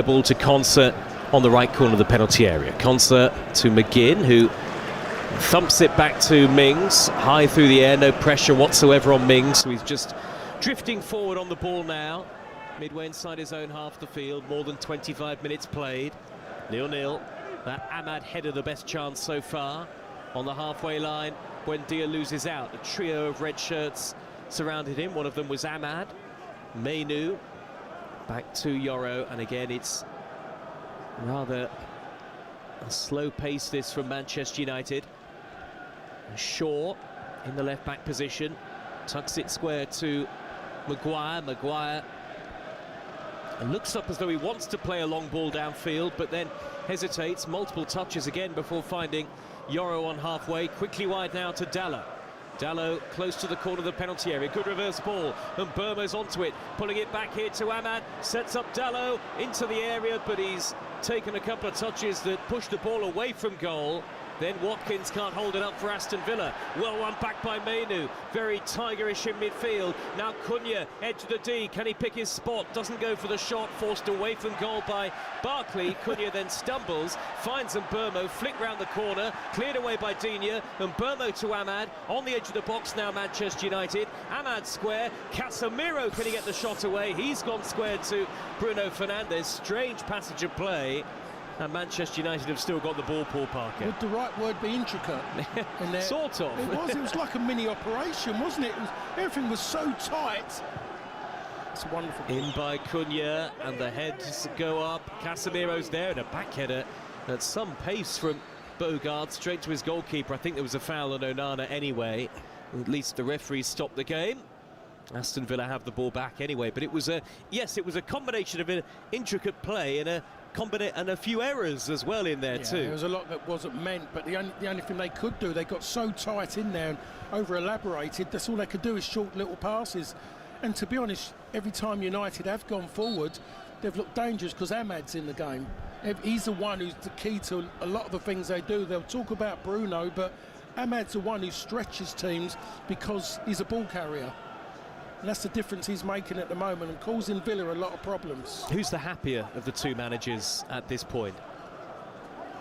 Ball to Concert on the right corner of the penalty area. Concert to McGinn, who thumps it back to Mings, high through the air, no pressure whatsoever on Mings, so he's just drifting forward on the ball now, midway inside his own half the field. More than 25 minutes played, 0-0. That Ahmad header the best chance so far. On the halfway line, Buendia loses out. A trio of red shirts surrounded him. One of them was Ahmad. Mainu back to Yoro, and again it's rather a slow pace this from Manchester United. Shaw in the left back position, tucks it square to Maguire and looks up as though he wants to play a long ball downfield, but then hesitates. Multiple touches again before finding Yoro on halfway. Quickly wide now to Dallo close to the corner of the penalty area. Good reverse ball, and Burma's onto it, pulling it back here to Ahmad. Sets up Dallo into the area, but he's taken a couple of touches that push the ball away from goal. Then Watkins can't hold it up for Aston Villa. Well run back by Mainu. Very tigerish in midfield. Now Cunha, edge of the D. Can he pick his spot? Doesn't go for the shot. Forced away from goal by Barkley. Cunha then stumbles, finds Burmo, flick round the corner, cleared away by Digne, and Burmo to Ahmad. On the edge of the box now, Manchester United. Ahmad square. Casemiro, can he get the shot away? He's gone square to Bruno Fernandes. Strange passage of play. And Manchester United have still got the ball, Paul Parker. Would the right word be intricate? Sort of. It was like a mini operation, wasn't it? Everything was so tight. It's wonderful. In by Cunha, and the heads go up. Casemiro's there, and a back header at some pace from Bogard straight to his goalkeeper. I think there was a foul on Onana anyway. At least the referee stopped the game. Aston Villa have the ball back anyway, but it was a combination of an intricate play and a few errors as well in there too. There was a lot that wasn't meant, but the only thing they could do, they got so tight in there and over elaborated. That's all they could do is short little passes. And to be honest, every time United have gone forward, they've looked dangerous because Ahmad's in the game. He's the one who's the key to a lot of the things they do. They'll talk about Bruno, but Ahmad's the one who stretches teams because he's a ball carrier. And that's the difference he's making at the moment and causing Villa a lot of problems. Who's the happier of the two managers at this point?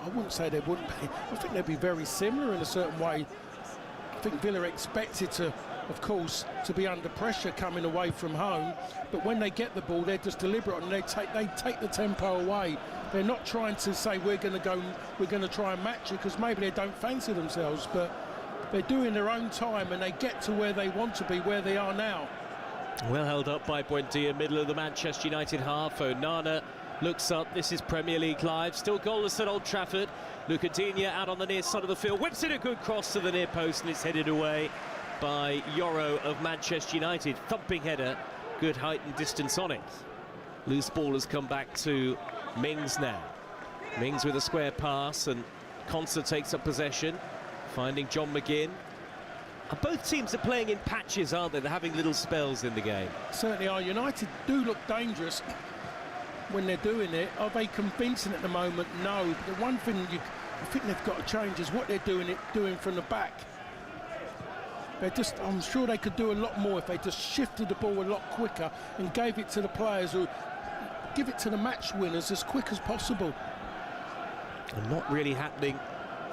I wouldn't say they wouldn't be. I think they'd be very similar in a certain way. I think Villa expected to, of course, to be under pressure coming away from home, but when they get the ball, they're just deliberate and they take the tempo away. They're not trying to say we're going to try and match it, because maybe they don't fancy themselves, but they're doing their own time and they get to where they want to be, where they are now. Well held up by Buendia, middle of the Manchester United half. Onana looks up. This is Premier League live. Still goalless at Old Trafford. Luca Digne out on the near side of the field. Whips in a good cross to the near post, and it's headed away by Yoro of Manchester United. Thumping header. Good height and distance on it. Loose ball has come back to Mings now. Mings with a square pass, and Concert takes up possession, finding John McGinn. Both teams are playing in patches, aren't they? They're having little spells in the game. Certainly are. United do look dangerous when they're doing it. Are they convincing at the moment? No. The one thing I think they've got to change is what they're doing from the back. I'm sure they could do a lot more if they just shifted the ball a lot quicker and gave it to the players, who give it to the match winners as quick as possible. And not really happening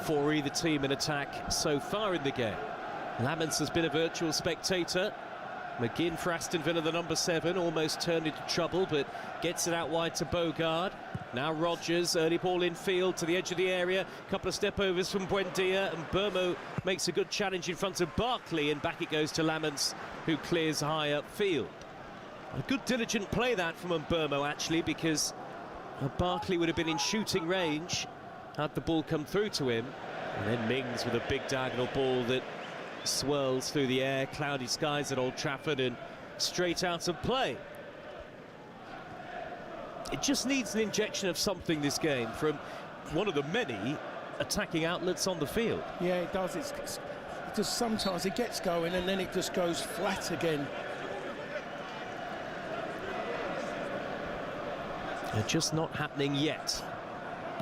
for either team in attack so far in the game. Lamens has been a virtual spectator. McGinn for Aston Villa, the number 7, almost turned into trouble, but gets it out wide to Bogard. Now Rodgers, early ball in field to the edge of the area. Couple of step overs from Buendia, and Burmo makes a good challenge in front of Barkley, and back it goes to Lamens, who clears high upfield. A good diligent play that from Burmo actually, because Barkley would have been in shooting range had the ball come through to him. And then Mings with a big diagonal ball that swirls through the air. Cloudy skies at Old Trafford and straight out of play. It just needs an injection of something, this game, from one of the many attacking outlets on the field. Yeah, it does. It just sometimes it gets going and then it just goes flat again. They're just not happening yet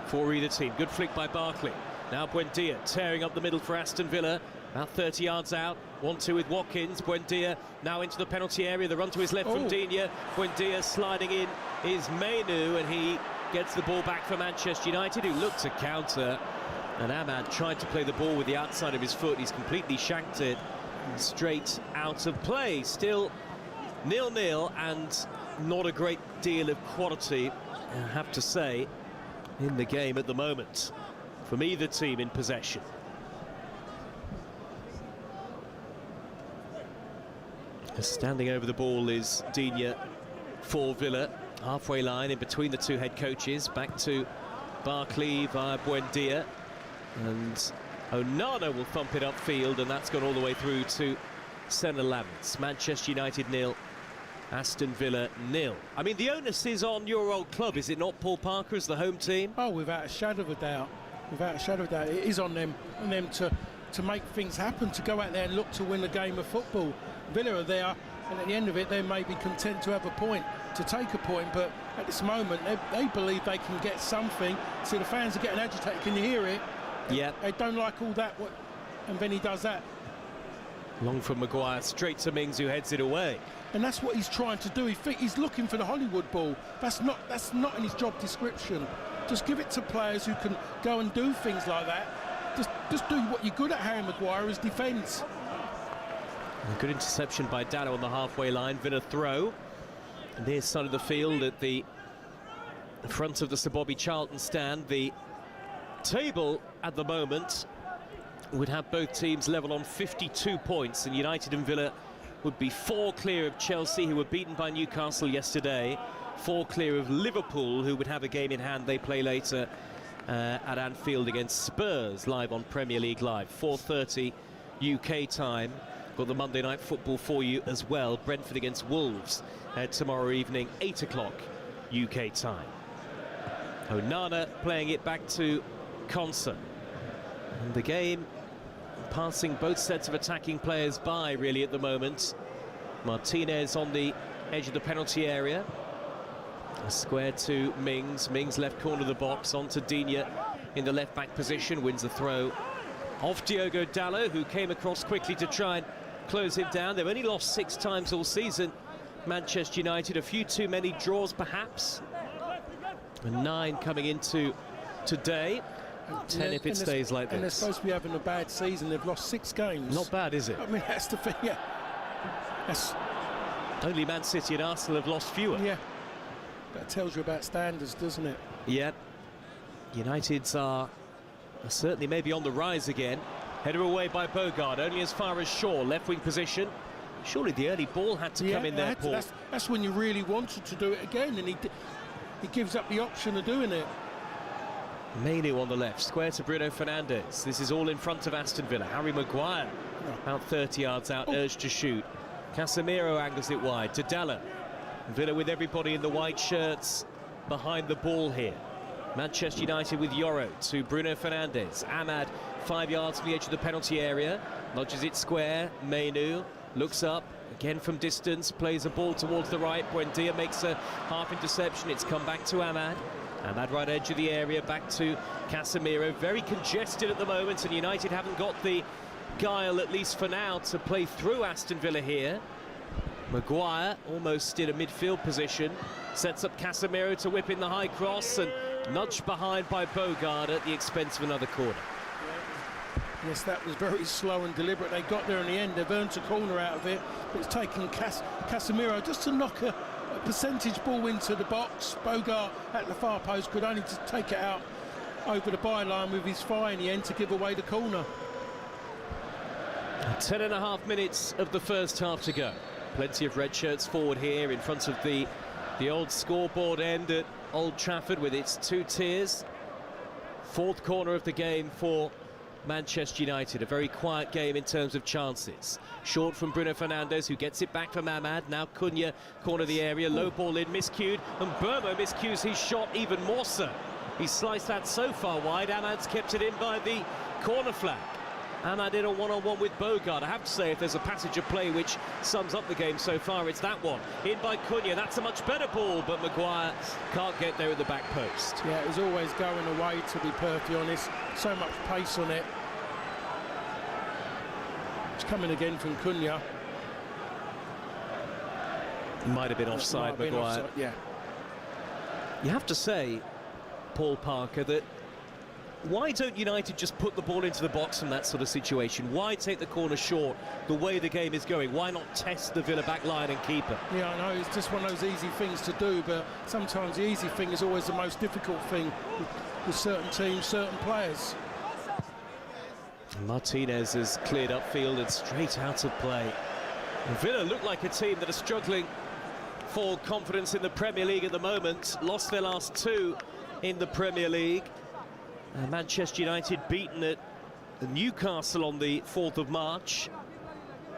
for either team. Good flick by Barkley. Now Buendia tearing up the middle for Aston Villa. About 30 yards out, 1-2 with Watkins. Buendia now into the penalty area. The run to his left from Digne. Buendia sliding in is Mainu, and he gets the ball back for Manchester United, who look to counter. And Ahmad tried to play the ball with the outside of his foot. He's completely shanked it straight out of play. Still 0-0, and not a great deal of quality, I have to say, in the game at the moment from either team in possession. Standing over the ball is Digne for Villa. Halfway line in between the two head coaches. Back to Barkley via Buendia. And Onana will thump it upfield, and that's gone all the way through to Senna Lammens. Manchester United 0, Aston Villa 0. I mean, the onus is on your old club, is it not, Paul Parker, as the home team? Oh, without a shadow of a doubt. Without a shadow of a doubt. It is on them to make things happen, to go out there and look to win a game of football. Villa are there, and at the end of it, they may be content to have a point, to take a point, but at this moment, they believe they can get something. So the fans are getting agitated. Can you hear it? Yeah. They don't like all that, and then he does that. Long from Maguire, straight to Mings, who heads it away. And that's what he's trying to do. He's looking for the Hollywood ball. That's not in his job description. Just give it to players who can go and do things like that. Just do what you're good at, Harry Maguire, is defence. A good interception by Dano on the halfway line. Villa throw. Near side of the field at the front of the Sir Bobby Charlton stand. The table at the moment would have both teams level on 52 points, and United and Villa would be 4 clear of Chelsea, who were beaten by Newcastle yesterday, 4 clear of Liverpool, who would have a game in hand. They play later at Anfield against Spurs, live on Premier League Live, 4:30 UK time. Got the Monday night football for you as well. Brentford against Wolves tomorrow evening, 8 o'clock UK time. Onana playing it back to Konsa. And the game passing both sets of attacking players by, really, at the moment. Martinez on the edge of the penalty area. A square to Mings. Mings left corner of the box, on to Digne in the left-back position. Wins the throw off Diogo Dalot, who came across quickly to try and close him down. They've only lost 6 times all season, Manchester United. A few too many draws, perhaps. And 9 coming into today. 10 if it stays like this. And they're supposed to be having a bad season. They've lost 6 games. Not bad, is it? I mean, that's the thing, yeah. That's... Only Man City and Arsenal have lost fewer. Yeah. That tells you about standards, doesn't it? Yeah. United's are certainly maybe on the rise again. Header away by Bogard, only as far as Shaw, left wing position. Surely the early ball had to come in there, Paul. That's when you really wanted to do it again, and he gives up the option of doing it. Mainu on the left, square to Bruno Fernandes. This is all in front of Aston Villa. Harry Maguire, about 30 yards out, urged to shoot. Casemiro angles it wide to Dalla. Villa with everybody in the white shirts behind the ball here. Manchester United with Yoro to Bruno Fernandes. Ahmad 5 yards from the edge of the penalty area, nudges it square. Mainu looks up again from distance, plays a ball towards the right. Buendia makes a half interception. It's come back to Ahmad. Ahmad right edge of the area, back to Casemiro. Very congested at the moment, and United haven't got the guile, at least for now, to play through Aston Villa here. Maguire almost in a midfield position, sets up Casemiro to whip in the high cross, and nudged behind by Bogard at the expense of another corner. Yes, that was very slow and deliberate. They got there in the end. They've earned a corner out of it, but it's taken Casemiro just to knock a percentage ball into the box. Bogart at the far post could only just take it out over the byline with his thigh in the end to give away the corner. 10.5 minutes of the first half to go. Plenty of red shirts forward here in front of the old scoreboard end at Old Trafford with its 2 tiers. 4th corner of the game for Manchester United. A very quiet game in terms of chances. Short from Bruno Fernandes, who gets it back from Ahmad. Now Cunha, corner of the area, low ball in, miscued, and Burmo miscues his shot even more so. He sliced that so far wide. Ahmad's kept it in by the corner flag. Ahmad in a one-on-one with Bogard. I have to say, if there's a passage of play which sums up the game so far, it's that one. In by Cunha, that's a much better ball, but Maguire can't get there at the back post. Yeah, it was always going away, to be perfectly honest. So much pace on it. It's coming again from Cunha. Might have been offside, Maguire. Yeah. You have to say, Paul Parker, that why don't United just put the ball into the box from that sort of situation? Why take the corner short the way the game is going? Why not test the Villa back line and keeper? Yeah, I know, it's just one of those easy things to do, but sometimes the easy thing is always the most difficult thing with certain teams, certain players. Martinez has cleared upfield and straight out of play. Villa look like a team that are struggling for confidence in the Premier League at the moment. Lost their last 2 in the Premier League. Manchester United beaten at Newcastle on the 4th of March.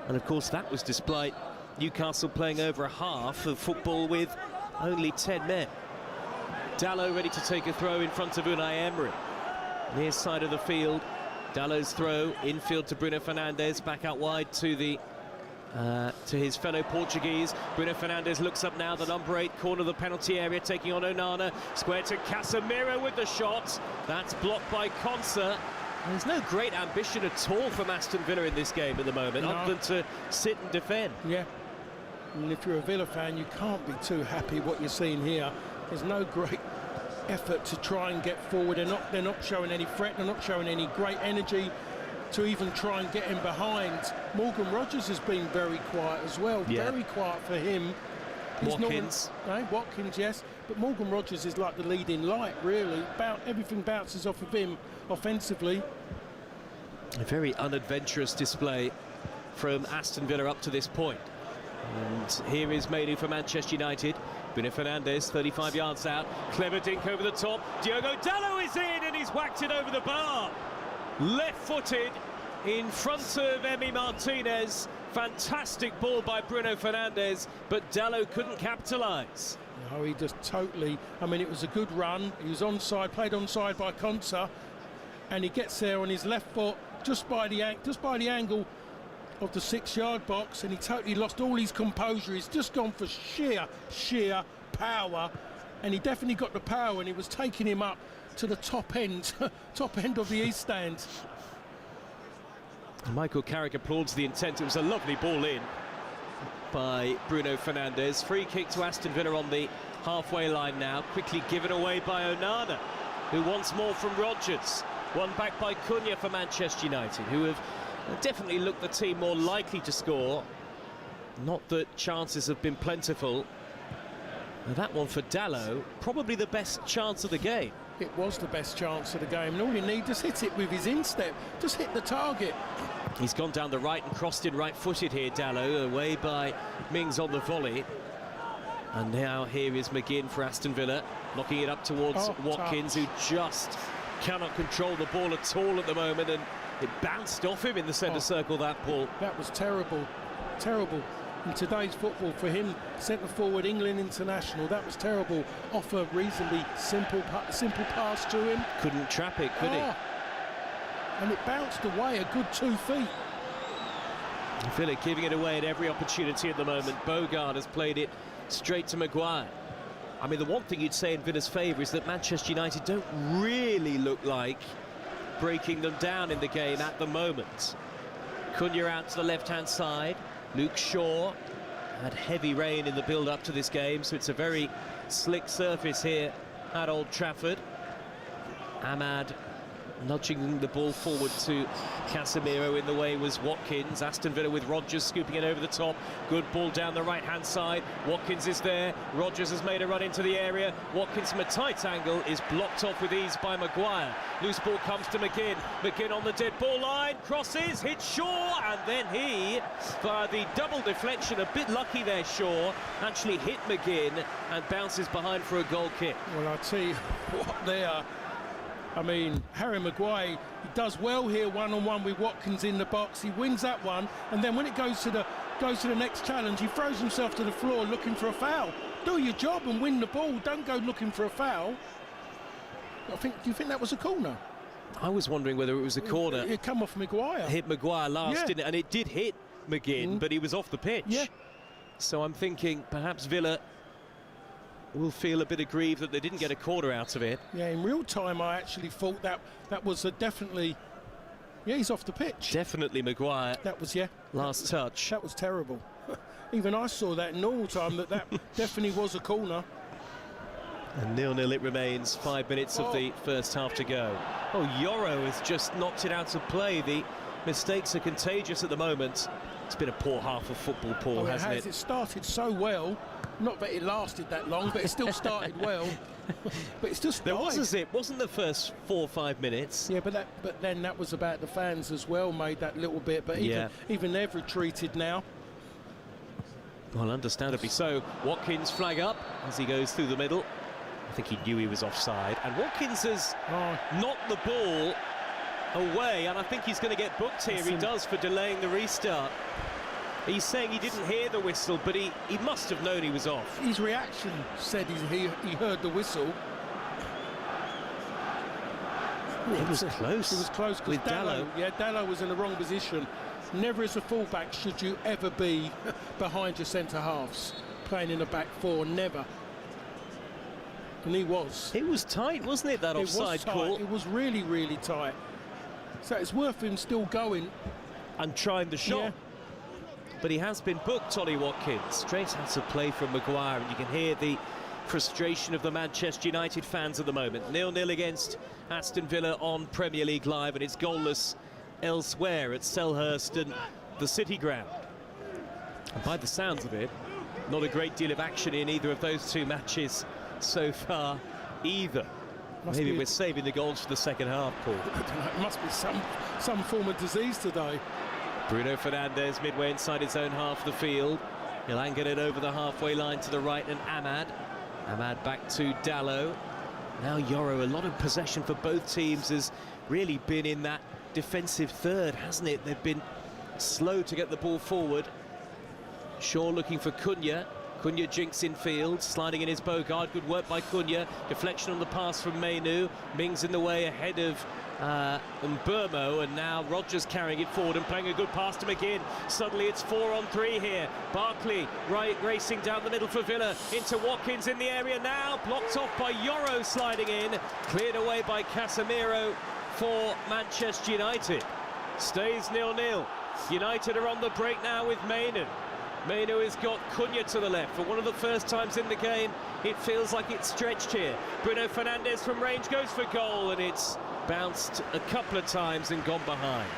And of course that was despite Newcastle playing over a half of football with only 10 men. Dalot ready to take a throw in front of Unai Emery. Near side of the field, Dalot's throw, infield to Bruno Fernandes, back out wide to the to his fellow Portuguese. Bruno Fernandes looks up now, the number 8 corner of the penalty area, taking on Onana. Square to Casemiro with the shot. That's blocked by Konsa. There's no great ambition at all from Aston Villa in this game at the moment, other than to sit and defend. Yeah, and if you're a Villa fan, you can't be too happy what you're seeing here. There's no great effort to try and get forward. They're not showing any threat. They're not showing any great energy to even try and get him behind. Morgan Rogers has been very quiet as well. Yeah. Very quiet for him. Watkins. Watkins, yes. But Morgan Rogers is like the leading light, really. Everything bounces off of him offensively. A very unadventurous display from Aston Villa up to this point. And here is Mainu for Manchester United. Bruno Fernandes, 35 yards out. Clever dink over the top. Diogo Dalot is in and he's whacked it over the bar. Left-footed in front of Emi Martinez. Fantastic ball by Bruno Fernandes, but Dalot couldn't capitalise. No, he just totally... I mean, it was a good run. He was onside, played onside by Konsa, and he gets there on his left foot, just by the angle of the 6-yard box, and he totally lost all his composure. He's just gone for sheer power, and he definitely got the power, and he was taking him up to the top end of the east stand. Michael Carrick applauds the intent. It was a lovely ball in by Bruno Fernandes. Free kick to Aston Villa on the halfway line now, quickly given away by Onana, who wants more from Rogers. One back by Cunha for Manchester United, who have definitely looked the team more likely to score. Not that chances have been plentiful. And that one for Dalot, probably the best chance of the game. It was the best chance of the game, and all you need, just hit it with his instep, just hit the target. He's gone down the right and crossed in right-footed here, Dalot, away by Mings on the volley. And now here is McGinn for Aston Villa, knocking it up towards Watkins, who just cannot control the ball at all at the moment, and it bounced off him in the centre circle, that ball. That was terrible, terrible. In today's football, for him, centre-forward, England international, that was terrible. Off a reasonably simple pass to him. Couldn't trap it, could he? And it bounced away a good 2 feet. Villa giving it away at every opportunity at the moment. Bogard has played it straight to Maguire. I mean, the one thing you'd say in Villa's favour is that Manchester United don't really look like breaking them down in the game at the moment. Cunha out to the left-hand side. Luke Shaw had heavy rain in the build-up to this game, so it's a very slick surface here at Old Trafford. Ahmad nudging the ball forward to Casemiro. In the way was Watkins. Aston Villa with Rogers scooping it over the top. Good ball down the right-hand side. Watkins is there. Rogers has made a run into the area. Watkins from a tight angle is blocked off with ease by Maguire. Loose ball comes to McGinn. McGinn on the dead ball line. Crosses, hits Shaw, and then he, via the double deflection, a bit lucky there, Shaw, actually hit McGinn and bounces behind for a goal kick. Well, I'll tell you what there. I mean, Harry Maguire, he does well here one-on-one with Watkins in the box. He wins that one, and then when it goes to the next challenge, he throws himself to the floor looking for a foul. Do your job and win the ball. Don't go looking for a foul. Do you think that was a corner? I was wondering whether it was a corner. It come off Maguire. Hit Maguire last, didn't it? And it did hit McGinn, but he was off the pitch. Yeah. So I'm thinking perhaps Villa will feel a bit aggrieved that they didn't get a corner out of it. Yeah, in real time I actually thought that was definitely Yeah, he's off the pitch. Definitely Maguire. That was, yeah. Last touch. That was terrible. Even I saw that in normal time, that definitely was a corner. And 0-0 it remains, 5 minutes of the first half to go. Oh, Yoro has just knocked it out of play. The mistakes are contagious at the moment. It's been a poor half of football, Paul, hasn't it? It started so well. Not that it lasted that long, but it still started well. But it's just there was a zip, wasn't the first 4 or 5 minutes? Yeah, but then that was about the fans as well, made that little bit. But even they've retreated now. Well, understandably so. Watkins flag up as he goes through the middle. I think he knew he was offside, and Watkins has knocked the ball away, and I think he's going to get booked here. He does, for delaying the restart. He's saying he didn't hear the whistle, but he must have known he was off. His reaction said he heard the whistle. It was close. It was close with Dalot. Yeah, Dalot was in the wrong position. Never as a fullback should you ever be behind your centre halves, playing in a back four. Never. And he was. It was tight, wasn't it, that offside call? It was really, really tight. So it's worth him still going and trying the shot. Yeah. But he has been booked, Ollie Watkins. Straight out of play from Maguire, and you can hear the frustration of the Manchester United fans at the moment. 0-0 against Aston Villa on Premier League Live, and it's goalless elsewhere at Selhurst and the City Ground. And by the sounds of it, not a great deal of action in either of those two matches so far either. Maybe we're saving the goals for the second half, Paul. It must be some form of disease today. Bruno Fernandes midway inside his own half of the field. He'll angle it over the halfway line to the right, and Ahmad back to Dalot. Now Yoro. A lot of possession for both teams has really been in that defensive third, hasn't it? They've been slow to get the ball forward. Shaw looking for Cunha. Cunha jinks in field, sliding in his Bogard. Good work by Cunha. Deflection on the pass from Mainu. Mings in the way ahead of Mbermo, and now Rodgers carrying it forward and playing a good pass to McGinn. Suddenly it's 4-on-3 here. Barkley racing down the middle for Villa, into Watkins in the area now, blocked off by Yoro sliding in, cleared away by Casemiro for Manchester United. Stays 0-0. United are on the break now with Mainu. Mainu has got Cunha to the left. For one of the first times in the game, it feels like it's stretched here. Bruno Fernandes from range goes for goal, and it's bounced a couple of times and gone behind.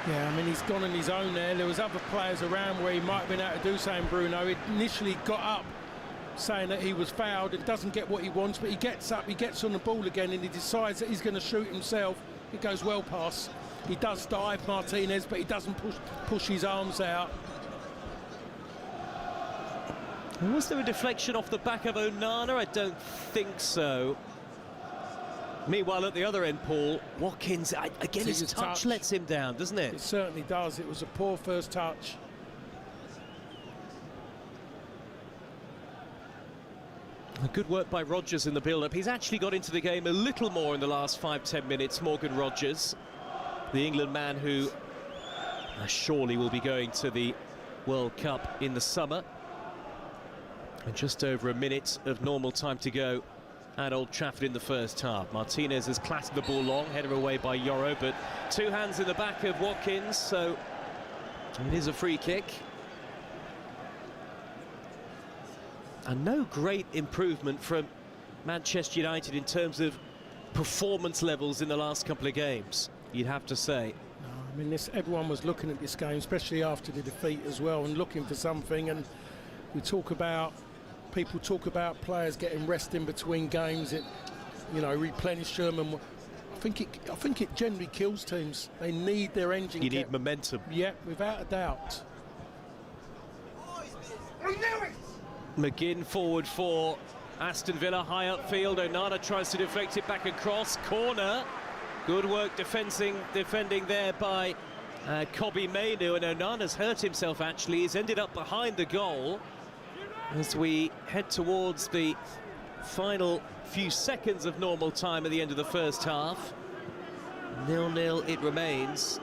Yeah, I mean, he's gone on his own there. There was other players around where he might have been able to do something, Bruno. He initially got up saying that he was fouled and doesn't get what he wants, but he gets up, he gets on the ball again, and he decides that he's going to shoot himself. It goes well past. He does dive, Martinez, but he doesn't push his arms out. Was there a deflection off the back of Onana? I don't think so. Meanwhile, at the other end, Paul, Watkins, again, his touch lets him down, doesn't it? It certainly does. It was a poor first touch. Good work by Rodgers in the build-up. He's actually got into the game a little more in the last 5-10 minutes, Morgan Rodgers, the England man who surely will be going to the World Cup in the summer. And just over a minute of normal time to go at Old Trafford in the first half. Martinez has clattered the ball long, header away by Yoro, but two hands in the back of Watkins, so it is a free kick. And no great improvement from Manchester United in terms of performance levels in the last couple of games, you'd have to say. No, I mean, everyone was looking at this game, especially after the defeat as well, and looking for something. And people talk about players getting rest in between games, replenish them, and I think it generally kills teams. They need their engine. You need momentum. Yeah, without a doubt. McGinn forward for Aston Villa, high upfield. Onana tries to deflect it back across. Corner. Good work defending there by Kobbie Mainu, and Onana's hurt himself actually. He's ended up behind the goal. As we head towards the final few seconds of normal time at the end of the first half. 0-0 it remains.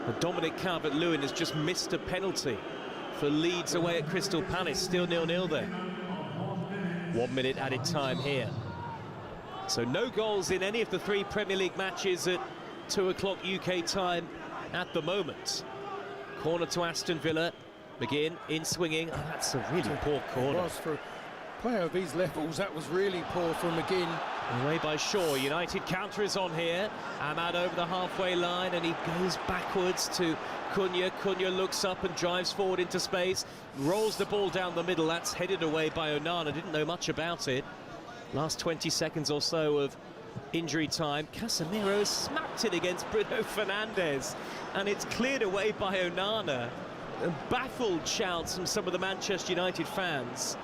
But Dominic Calvert-Lewin has just missed a penalty for Leeds away at Crystal Palace. Still 0-0 there. 1 minute added time here. So no goals in any of the three Premier League matches at 2 o'clock UK time at the moment. Corner to Aston Villa. McGinn in swinging. Oh, that's a really poor corner. It was for a player of his levels. That was really poor from McGinn. Away by Shaw. United counter is on here. Ahmad over the halfway line, and he goes backwards to Cunha. Cunha looks up and drives forward into space. Rolls the ball down the middle. That's headed away by Onana. Didn't know much about it. Last 20 seconds or so of injury time. Casemiro smacked it against Bruno Fernandes, and it's cleared away by Onana. Baffled shouts from some of the Manchester United fans.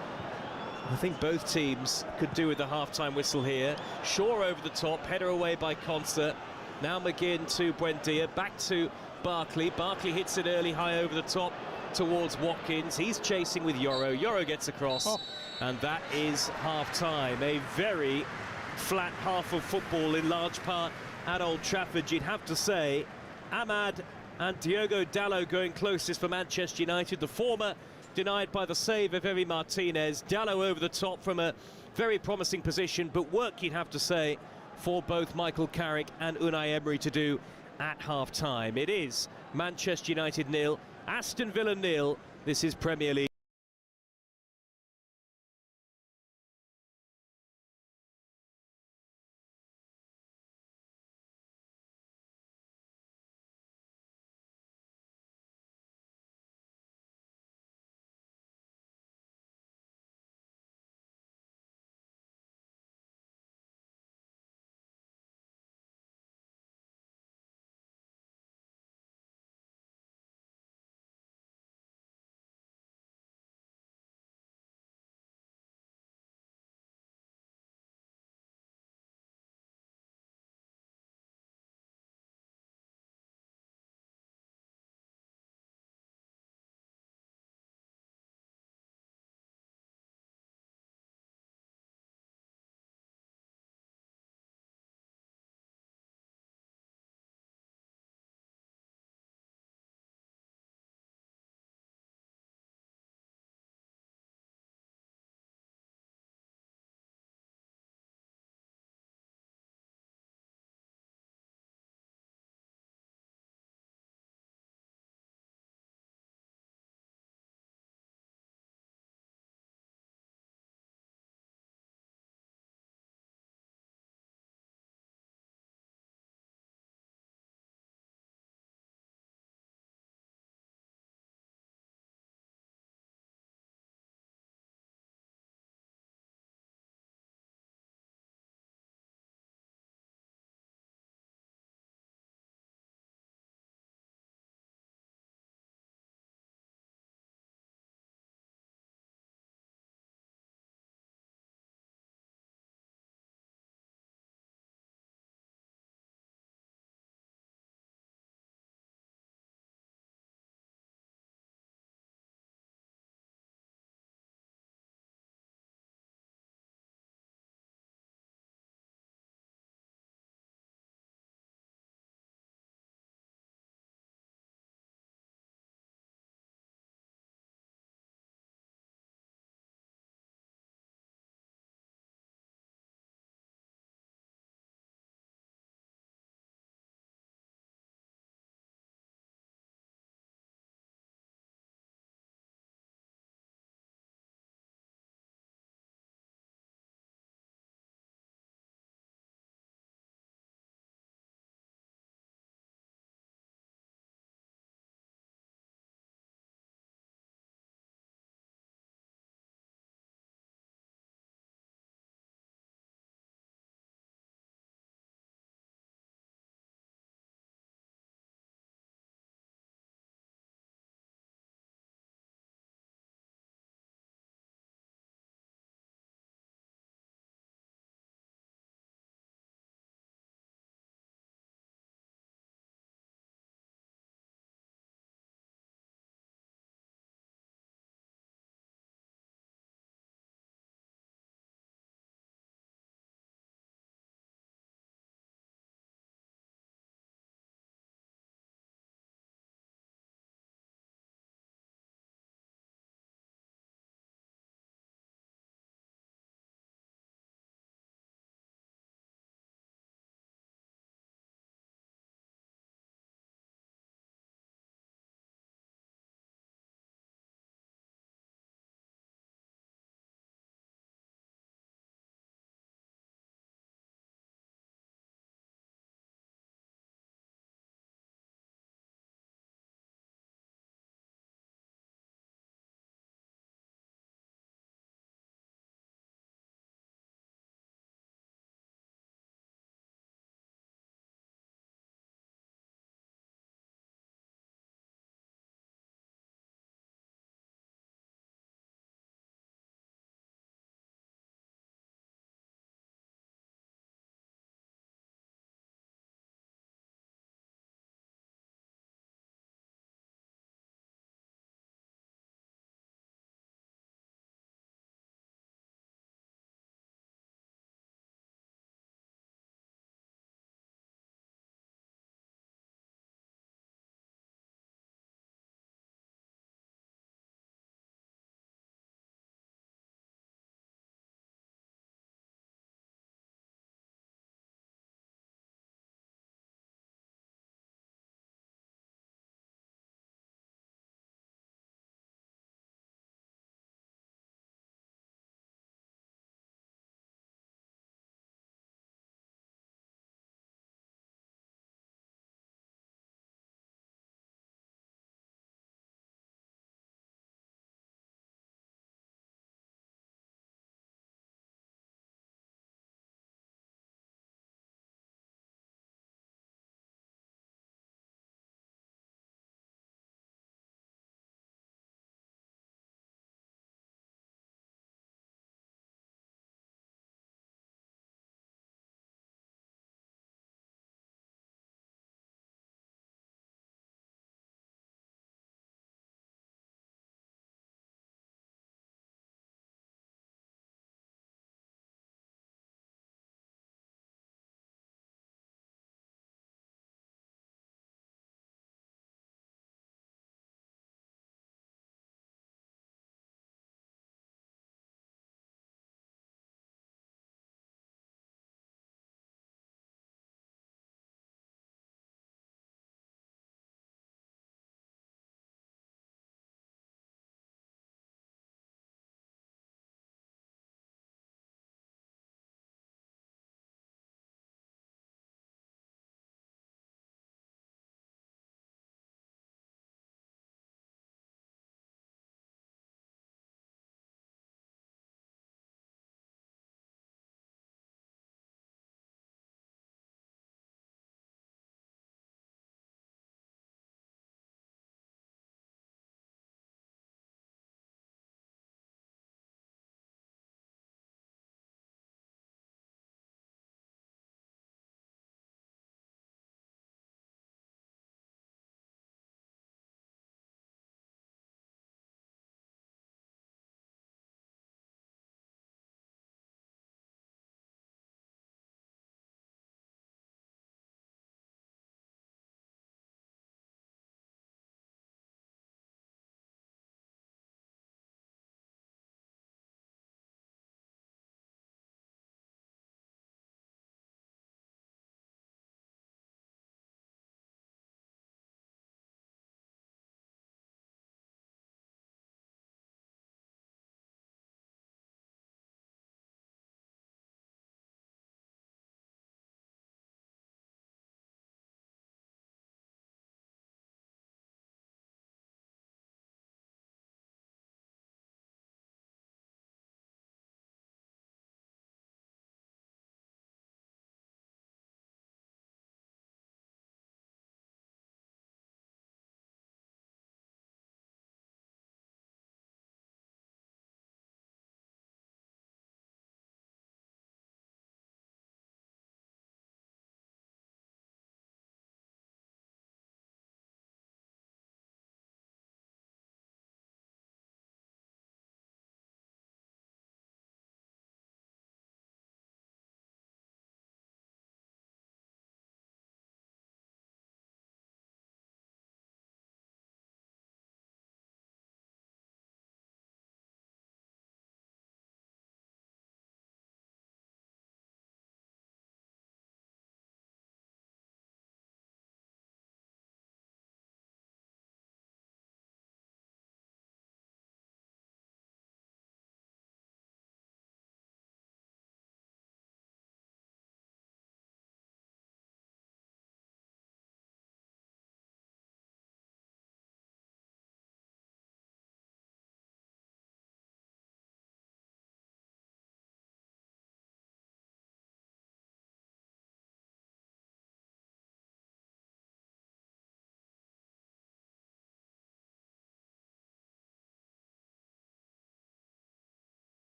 I think both teams could do with the half-time whistle here. Shaw over the top, header away by Concert. Now McGinn to Buendia, back to Barkley. Barkley hits it early, high over the top towards Watkins. He's chasing with Yoro. Yoro gets across, and that is half-time. A very flat half of football in large part at Old Trafford, you'd have to say. Ahmad and Diogo Dalot going closest for Manchester United. The former denied by the save of Emi Martinez. Dalot over the top from a very promising position, but work, you'd have to say, for both Michael Carrick and Unai Emery to do at half-time. It is Manchester United 0, Aston Villa 0. This is Premier League.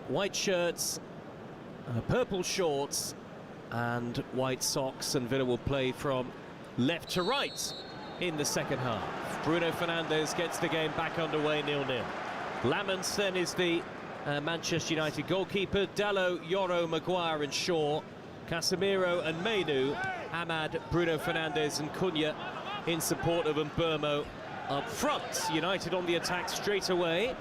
white shirts, purple shorts and white socks, and Villa will play from left to right in the second half. Bruno Fernandes gets the game back underway, 0-0. Lamens then is the Manchester United goalkeeper. Dalot, Yoro, Maguire and Shaw, Casemiro and Mainu, Ahmad, Bruno Fernandes and Cunha in support of Mbeumo up front. United on the attack straight away.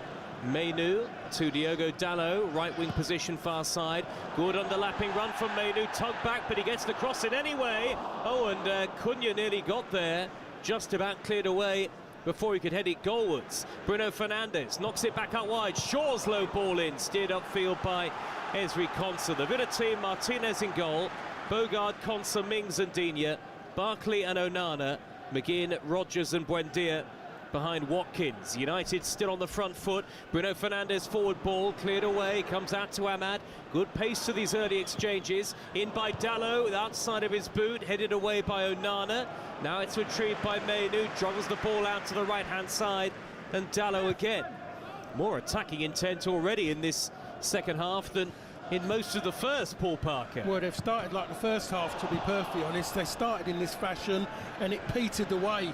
Mainu to Diogo Dalot, right wing position, far side. Good underlapping run from Mainu, tugged back, but he gets the cross in anyway. Oh, and Cunha nearly got there, just about cleared away before he could head it goalwards. Bruno Fernandes knocks it back out wide. Shaw's low ball in, steered upfield by Ezri Konsa. The Villa team, Martinez in goal, Bogard, Konsa, Mings and Digne, Barkley and Onana, McGinn, Rodgers and Buendia behind Watkins. United still on the front foot. Bruno Fernandes forward ball, cleared away, comes out to Ahmad. Good pace to these early exchanges. In by Dalot, outside of his boot, headed away by Onana. Now it's retrieved by Mainu, juggles the ball out to the right-hand side, and Dalot again. More attacking intent already in this second half than in most of the first, Paul Parker. Well, they've started like the first half, to be perfectly honest. They started in this fashion and it petered away.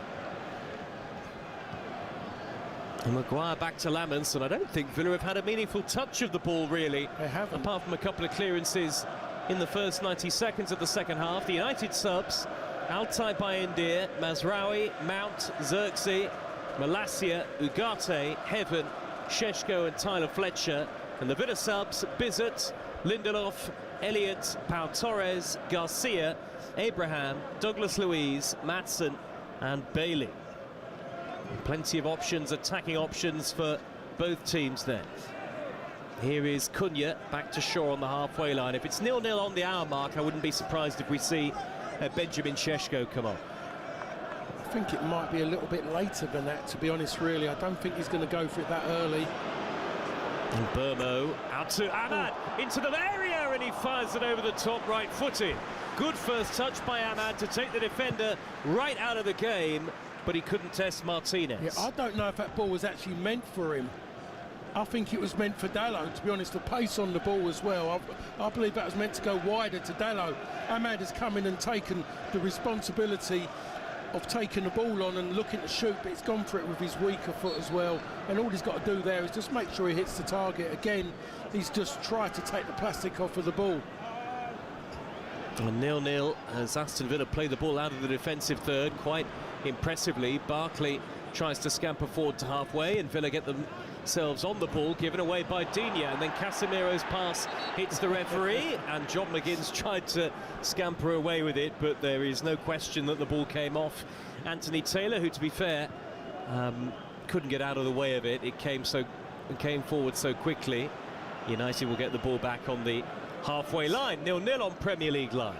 And Maguire back to Lamens, and I don't think Villa have had a meaningful touch of the ball, really. They haven't. Apart from a couple of clearances in the first 90 seconds of the second half. The United subs, Altay Bayindir, Mazraoui, Mount, Xerxes, Malacia, Ugarte, Heaven, Šeško and Tyler Fletcher. And the Villa subs, Bizzett, Lindelof, Elliott, Pau Torres, Garcia, Abraham, Douglas Luiz, Maatsen and Bailey. Plenty of options, attacking options for both teams then. Here is Cunha, back to Shaw on the halfway line. If it's 0-0 on the hour mark, I wouldn't be surprised if we see Benjamin Šeško come on. I think it might be a little bit later than that, to be honest, really. I don't think he's going to go for it that early. And Mbeumo out to Ahmad, into the area, and he fires it over the top, right-footed. Good first touch by Ahmad to take the defender right out of the game, but he couldn't test Martinez. Yeah, I don't know if that ball was actually meant for him. I think it was meant for Dalot, to be honest. The pace on the ball as well. I believe that was meant to go wider to Dalot. Ahmad has come in and taken the responsibility of taking the ball on and looking to shoot, but he's gone for it with his weaker foot as well. And all he's got to do there is just make sure he hits the target. Again, he's just tried to take the plastic off of the ball. And 0-0 as Aston Villa play the ball out of the defensive third quite impressively. Barkley tries to scamper forward to halfway, and Villa get themselves on the ball, given away by Digne, and then Casemiro's pass hits the referee, and John McGinn's tried to scamper away with it, but there is no question that the ball came off Anthony Taylor, who, to be fair, couldn't get out of the way of it. It came forward so quickly. United will get the ball back on the halfway line. 0-0 on Premier League Live.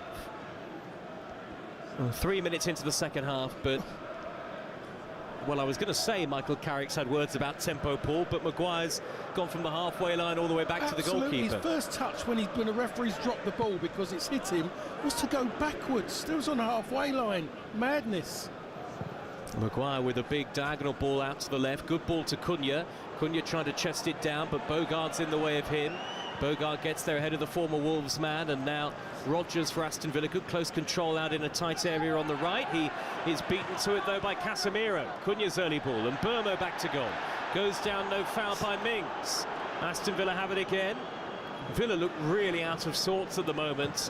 3 minutes into the second half, but well, I was going to say Michael Carrick's had words about tempo, Paul, but Maguire's gone from the halfway line all the way back to the goalkeeper. His first touch when the referee's dropped the ball because it's hit him was to go backwards. Still was on the halfway line. Madness. Maguire with a big diagonal ball out to the left. Good ball to Cunha. Cunha trying to chest it down, but Bogard's in the way of him. Bogard gets there ahead of the former Wolves man, and now Rodgers for Aston Villa. Good close control out in a tight area on the right. He is beaten to it though by Casemiro. Cunha's early ball, and Mbeumo back to goal. Goes down, no foul by Mings. Aston Villa have it again. Villa look really out of sorts at the moment.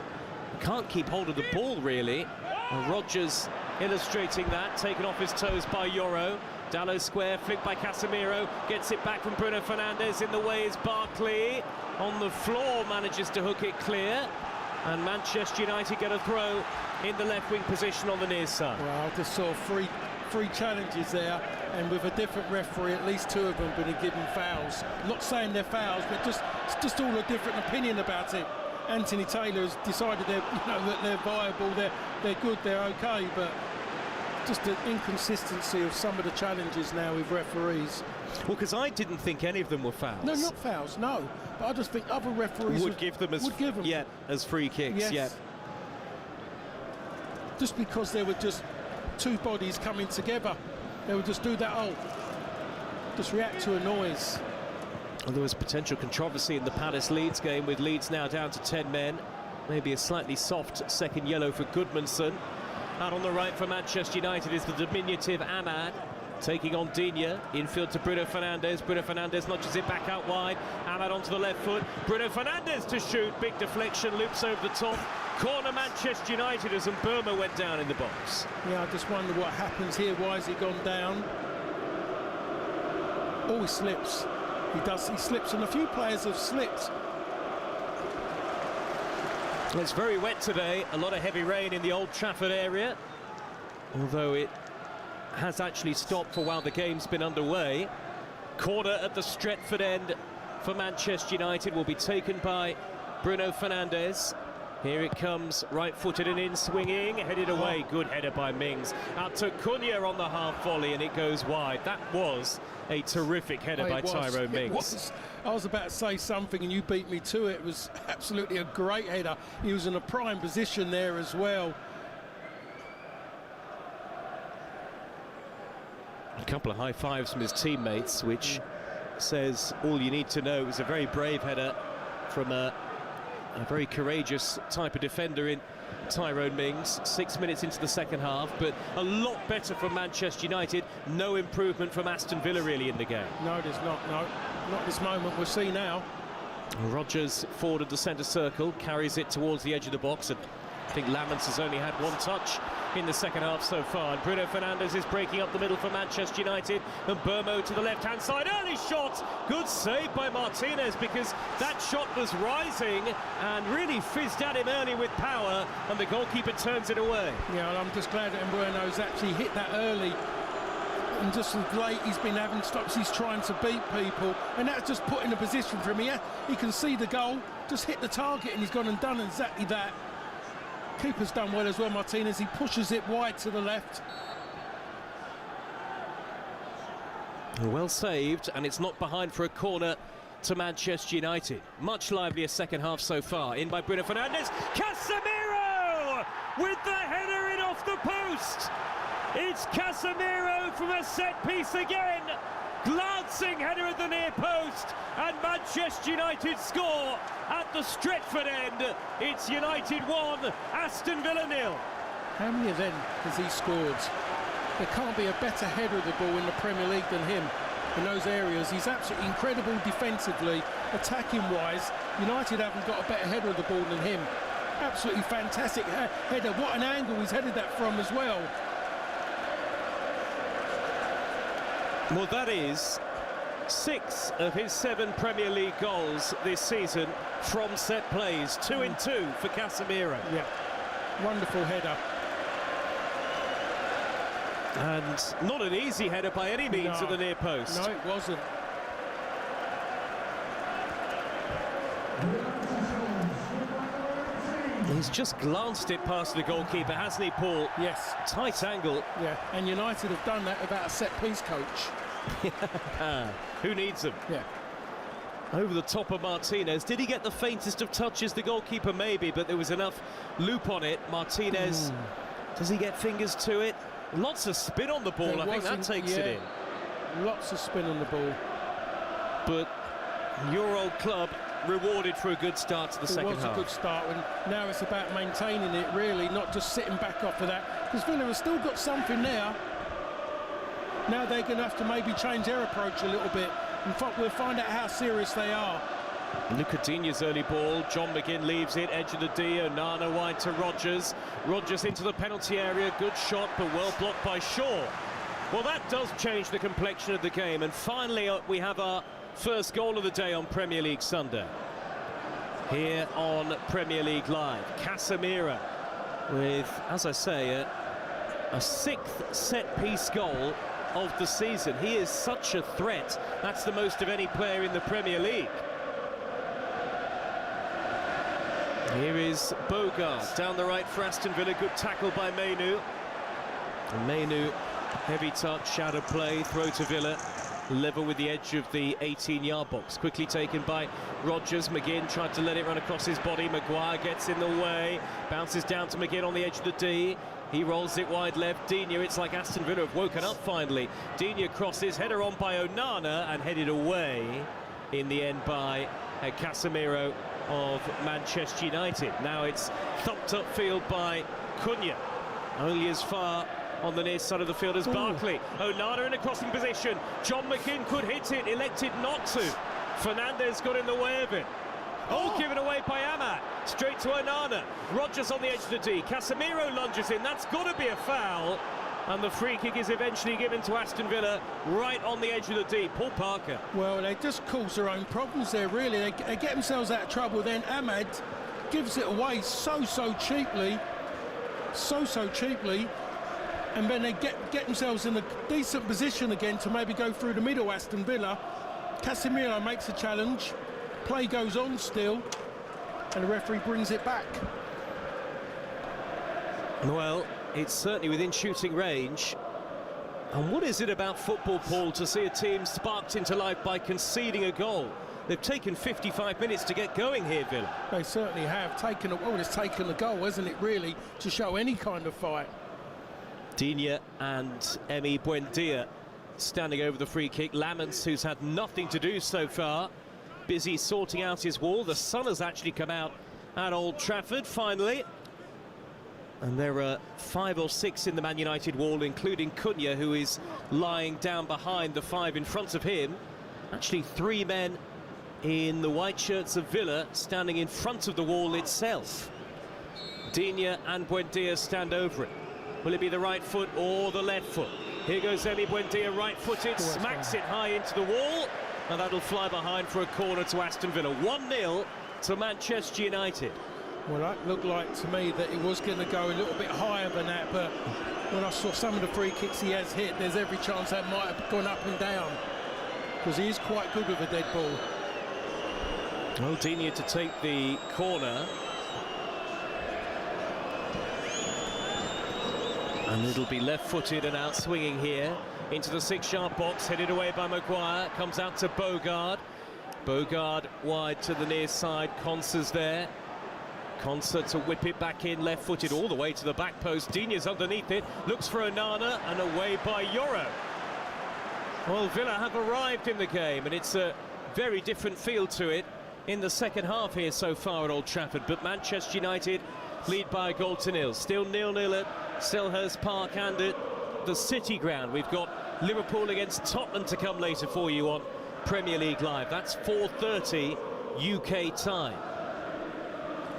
Can't keep hold of the ball really. And Rodgers illustrating that, taken off his toes by Yoro. Dalot square, flicked by Casemiro, gets it back from Bruno Fernandes. In the way is Barkley. On the floor, manages to hook it clear. And Manchester United get a throw in the left wing position on the near side. Well, I just saw three challenges there, and with a different referee, at least two of them been given fouls. I'm not saying they're fouls, but it's just all a different opinion about it. Anthony Taylor has decided that they're viable, they're good, they're okay, but just the inconsistency of some of the challenges now with referees. Well, because I didn't think any of them were fouls. No, not fouls, no. But I just think other referees would give them as free kicks. Yes. Yeah. Just because they were just two bodies coming together, they would just do that. Just react to a noise. Well, there was potential controversy in the Palace-Leeds game, with Leeds now down to 10 men. Maybe a slightly soft second yellow for Goodmanson. Out on the right for Manchester United is the diminutive Ahmad, taking on Digne. Infield to Bruno Fernandes. Bruno Fernandes nudges it back out wide. Ahmad onto the left foot. Bruno Fernandes to shoot. Big deflection, loops over the top. Corner Manchester United as Burma went down in the box. Yeah, I just wonder what happens here. Why has he gone down? Oh, he slips. He slips, and a few players have slipped. It's very wet today. A lot of heavy rain in the Old Trafford area, although it has actually stopped for while the game's been underway. Corner at the Stretford end for Manchester United will be taken by Bruno Fernandes. Here it comes, right-footed and in, swinging, headed away. Good header by Mings. Out to Cunha on the half volley, and it goes wide. That was a terrific header by Tyrone Mings. I was about to say something, and you beat me to it. It was absolutely a great header. He was in a prime position there as well. A couple of high fives from his teammates, which says all you need to know. It was a very brave header from a very courageous type of defender in Tyrone Mings. 6 minutes into the second half, but a lot better from Manchester United. No improvement from Aston Villa really in the game. No, there's not. No, not this moment. We'll see now. Rodgers forward of the centre circle, carries it towards the edge of the box, and I think Lamens has only had one touch in the second half so far. And Bruno Fernandes is breaking up the middle for Manchester United, and Burmo to the left-hand side. Early shot! Good save by Martinez, because that shot was rising and really fizzed at him early with power, and the goalkeeper turns it away. Yeah, and I'm just glad that Mbueno's actually hit that early. And just as late he's been having stops, he's trying to beat people, and that's just put in a position for him. He can see the goal, just hit the target, and he's gone and done exactly that. Keeper's done well as well, Martinez. He pushes it wide to the left. Well saved, and it's not behind for a corner to Manchester United. Much livelier second half so far. In by Bruno Fernandes. Casemiro with the header in off the post. It's Casemiro from a set piece again. Glancing header at the near post, and Manchester United score at the Stretford end. It's United 1, Aston Villa 0. How many of them has he scored? There can't be a better header of the ball in the Premier League than him in those areas. He's absolutely incredible defensively, attacking wise. United haven't got a better header of the ball than him. Absolutely fantastic header. What an angle he's headed that from as well. Well, that is 6 of his 7 Premier League goals this season from set plays. 2 in 2 for Casemiro. Yeah, wonderful header. And not an easy header by any means at the near post. No, it wasn't. He's just glanced it past the goalkeeper, hasn't he, Paul? Yes. Tight angle. Yeah, and United have done that without a set-piece coach. Who needs them? Yeah. Over the top of Martinez. Did he get the faintest of touches? The goalkeeper maybe, but there was enough loop on it. Martinez, does he get fingers to it? Lots of spin on the ball. I think that takes it in. Lots of spin on the ball. But your old club rewarded for a good start to the second half. It was a good start, and now it's about maintaining it, really, not just sitting back off of that, because Villa has still got something there. Now they're going to have to maybe change their approach a little bit. In fact, we'll find out how serious they are. Look at Digne's early ball. John McGinn leaves it, edge of the D. Onana wide to Rodgers. Rodgers into the penalty area. Good shot, but well blocked by Shaw. Well, that does change the complexion of the game. And finally, we have our first goal of the day on Premier League Sunday. Here on Premier League Live. Casemiro with, as I say, a 6th set-piece goal of the season. He is such a threat. That's the most of any player in the Premier League. Here is Bogart down the right for Aston Villa. Good tackle by Mainu. And Mainu, heavy touch, out of play, throw to Villa. Level with the edge of the 18-yard box. Quickly taken by Rodgers. McGinn tried to let it run across his body. Maguire gets in the way. Bounces down to McGinn on the edge of the D. He rolls it wide left. Digne, it's like Aston Villa have woken up finally. Digne crosses, header on by Onana and headed away. in the end by Casemiro of Manchester United. Now it's thumped upfield by Cunha, only as far on the near side of the field as Barkley. Onana in a crossing position. John McGinn could hit it, elected not to. Fernandez got in the way of it. Given away by Ahmad. Straight to Onana. Rodgers on the edge of the D. Casemiro lunges in. That's got to be a foul. And the free kick is eventually given to Aston Villa right on the edge of the D. Paul Parker. Well, they just cause their own problems there, really. They get themselves out of trouble. Then Ahmad gives it away so cheaply. So cheaply. And then they get themselves in a decent position again to maybe go through the middle, Aston Villa. Casemiro makes a challenge. Play goes on still, and the referee brings it back. Well, it's certainly within shooting range. And what is it about football, Paul, to see a team sparked into life by conceding a goal? They've taken 55 minutes to get going here, Villa. They certainly have it's taken a goal, hasn't it, really, to show any kind of fight. Digne and Emi Buendia standing over the free kick. Lamens, who's had nothing to do so far, busy sorting out his wall. The sun has actually come out at Old Trafford finally, and there are 5 or 6 in the Man United wall, including Cunha, who is lying down behind the 5 in front of him. Actually 3 men in the white shirts of Villa standing in front of the wall itself. Digne and Buendia stand over it. Will it be the right foot or the left foot? Here goes Emi Buendia, right-footed, smacks it high into the wall, and that'll fly behind for a corner to Aston Villa. 1-0 to Manchester United. Well, that looked like to me that it was going to go a little bit higher than that, but when I saw some of the free kicks he has hit, there's every chance that might have gone up and down, because he is quite good with a dead ball. Well, Digne to take the corner. And it'll be left-footed and out swinging here into the 6-yard box, headed away by Maguire, comes out to Bogard. Bogard wide to the near side, Conser's there. Conser to whip it back in, left-footed all the way to the back post. Digne's underneath it, looks for Onana, and away by Yoro. Well, Villa have arrived in the game, and it's a very different feel to it in the second half here so far at Old Trafford, but Manchester United lead by a goal to nil. Still 0-0 at Selhurst Park and at the City Ground. We've got Liverpool against Tottenham to come later for you on Premier League Live. That's 4:30 UK time.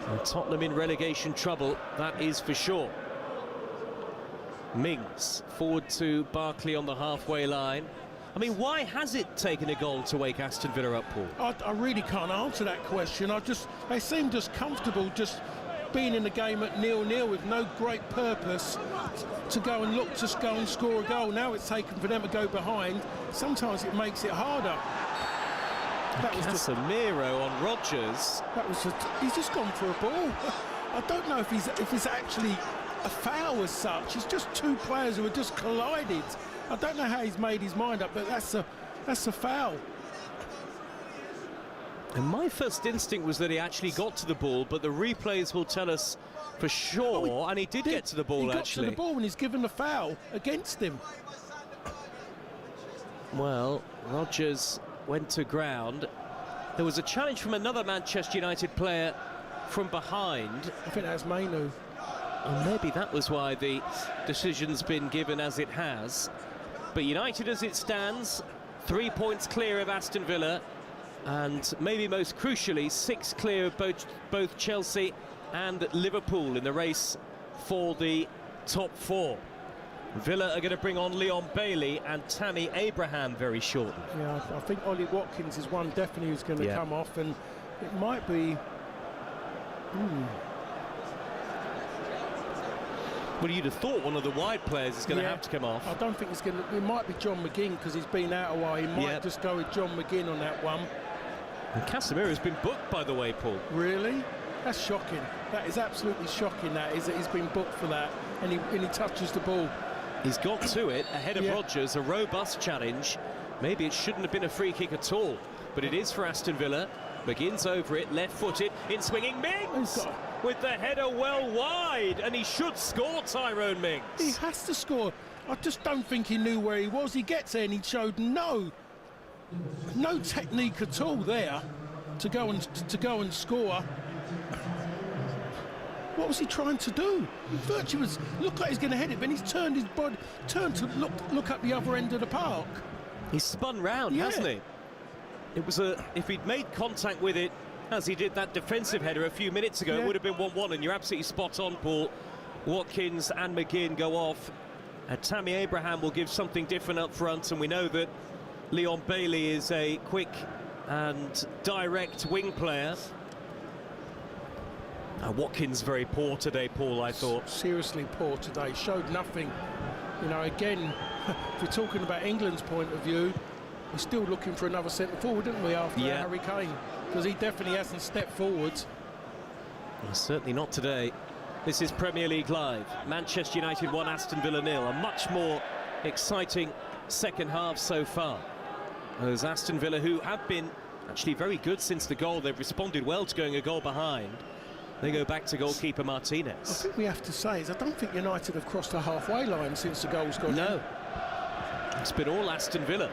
And Tottenham in relegation trouble, that is for sure. Mings forward to Barkley on the halfway line. I mean, why has it taken a goal to wake Aston Villa up, Paul? I really can't answer that question. They seem just comfortable just being in the game at 0-0 with no great purpose to go and just go and score a goal. Now it's taken for them to go behind. Sometimes it makes it harder. That was Casemiro on Rodgers. He's just gone for a ball. I don't know if it's actually a foul as such. It's just 2 players who have just collided. I don't know how he's made his mind up, but that's a foul. And my first instinct was that he actually got to the ball, but the replays will tell us for sure, and he did get to the ball, actually. He got to the ball and he's given the foul against him. Well, Rodgers went to ground. There was a challenge from another Manchester United player from behind. I think that's Mainu. And maybe that was why the decision's been given as it has. But United as it stands, 3 points clear of Aston Villa, and maybe most crucially 6 clear of both Chelsea and Liverpool in the race for the top 4. Villa are going to bring on Leon Bailey and Tammy Abraham very shortly. Yeah, I think Ollie Watkins is one definitely who's going to come off, and it might be... Well, you'd have thought one of the wide players is going to have to come off. I don't think it's going to... It might be John McGinn, because he's been out a while. He might just go with John McGinn on that one. And Casemiro's been booked, by the way, Paul. Really? That's shocking. That is absolutely shocking, that is, that he's been booked for that, and he touches the ball. He's got to it ahead of Rodgers, a robust challenge. Maybe it shouldn't have been a free kick at all, but it is for Aston Villa. McGinn's over it, left-footed, in swinging Mings with the header well wide, and he should score, Tyrone Mings. He has to score. I just don't think he knew where he was. He gets there and he showed no no technique at all there to go and score. What was he trying to do? Virtue was look like he's going to head it, then he's turned his body, turned to look at the other end of the park. He's spun round, hasn't he? It was if he'd made contact with it as he did that defensive header a few minutes ago, it would have been 1-1, and you're absolutely spot on, Paul. Watkins and McGinn go off. Tammy Abraham will give something different up front, and we know that Leon Bailey is a quick and direct wing player. Watkins very poor today, Paul, I thought. Seriously poor today, showed nothing. You know, again, if we're talking about England's point of view, we're still looking for another centre forward, didn't we, after Harry Kane? Because he definitely hasn't stepped forwards. Well, certainly not today. This is Premier League Live. Manchester United 1, Aston Villa 0. A much more exciting second half so far. As Aston Villa, who have been actually very good since the goal, they've responded well to going a goal behind. They go back to goalkeeper Martinez. I think we have to say is I don't think United have crossed the halfway line since the goal's gone in. No. It's been all Aston Villa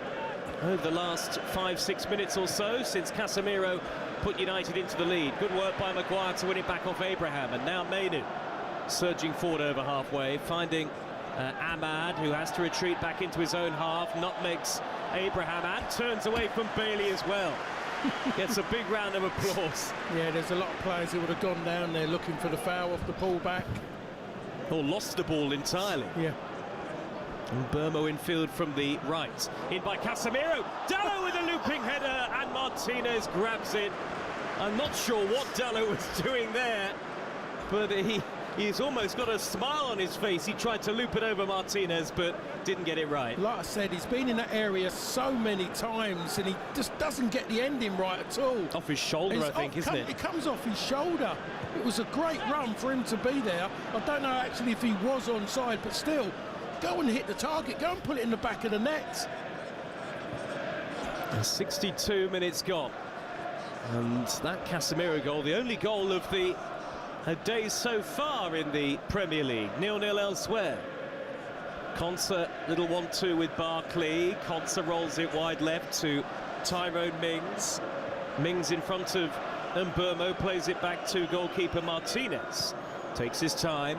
over the last 5-6 minutes or so since Casemiro put United into the lead. Good work by Maguire to win it back off Abraham, and now Mainu surging forward over halfway, finding Ahmad, who has to retreat back into his own half, nutmegs Abraham and turns away from Bailey as well. Gets a big round of applause. Yeah, there's a lot of players who would have gone down there looking for the foul off the pullback. Or lost the ball entirely. Yeah. And Burmo infield from the right. In by Casemiro. Dallo with a looping header, and Martinez grabs it. I'm not sure what Dallo was doing there, but he's almost got a smile on his face. He tried to loop it over Martinez, but didn't get it right. Like I said, he's been in that area so many times, and he just doesn't get the ending right at all. Off his shoulder, I think, isn't it? It comes off his shoulder. It was a great run for him to be there. I don't know actually if he was onside, but still, go and hit the target. Go and put it in the back of the net. 62 minutes gone. And that Casemiro goal, the only goal of the day so far in the Premier League. 0-0 elsewhere. Konsa, little 1-2 with Barkley. Konsa rolls it wide left to Tyrone Mings. Mings in front of Mbeumo, plays it back to goalkeeper Martinez. Takes his time.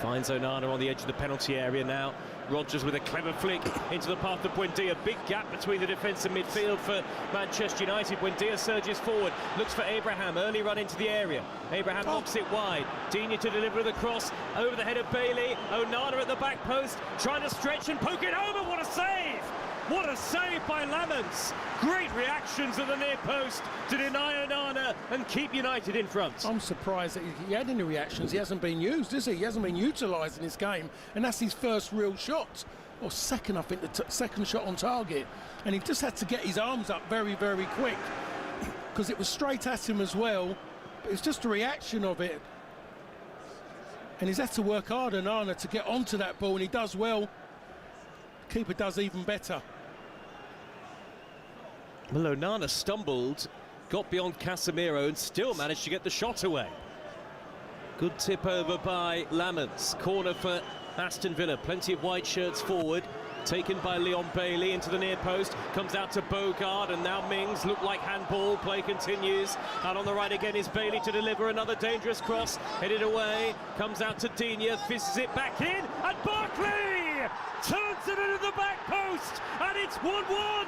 Finds Onana on the edge of the penalty area now. Rodgers with a clever flick into the path of Buendia. Big gap between the defence and midfield for Manchester United. Buendia surges forward, looks for Abraham. Early run into the area. Abraham knocks it wide. Digne to deliver the cross over the head of Bailey. Onana at the back post, trying to stretch and poke it over. What a save! What a save by Lamens. Great reactions at the near post to deny Onana and keep United in front. I'm surprised that he had any reactions. He hasn't been used, is he? He hasn't been utilised in this game, and that's his first real shot. Or second, I think, the second shot on target. And he just had to get his arms up very, very quick, because it was straight at him as well. But it's just a reaction of it. And he's had to work hard, Onana, to get onto that ball, and he does well. Keeper does even better. Well, Onana stumbled, got beyond Casemiro and still managed to get the shot away. Good tip over by Lamens. Corner for Aston Villa. Plenty of white shirts forward. Taken by Leon Bailey into the near post. Comes out to Bogard, and now Mings. Look like handball. Play continues. Out on the right again is Bailey to deliver another dangerous cross. Headed away. Comes out to Digne. Fizzes it back in. And Barkley turns it into the back post. And it's 1-1.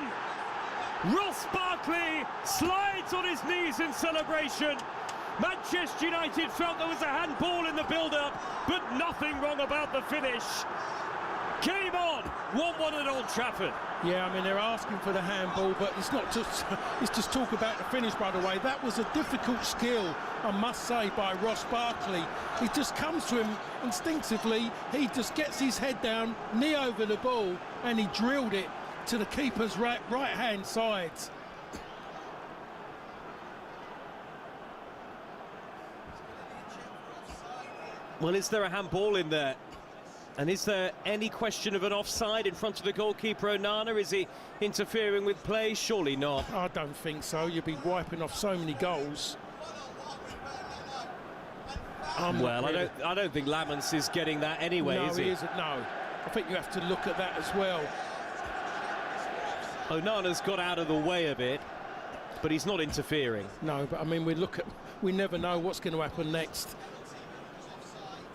Ross Barkley slides on his knees in celebration. Manchester United felt there was a handball in the build-up, but nothing wrong about the finish. Game on, 1-1 at Old Trafford. Yeah, I mean, they're asking for the handball, but it's not just, it's just talk about the finish, by the way. That was a difficult skill, I must say, by Ross Barkley. It just comes to him instinctively. He just gets his head down, knee over the ball, and he drilled it to the keeper's right-hand side. Well, is there a handball in there? And is there any question of an offside in front of the goalkeeper Onana? Is he interfering with play? Surely not. I don't think so. You'd be wiping off so many goals. Well, I don't think Lamens is getting that anyway, no, is he? Isn't. No, I think you have to look at that as well. Onana's got out of the way of it, but he's not interfering. No, but I mean, we never know what's going to happen next.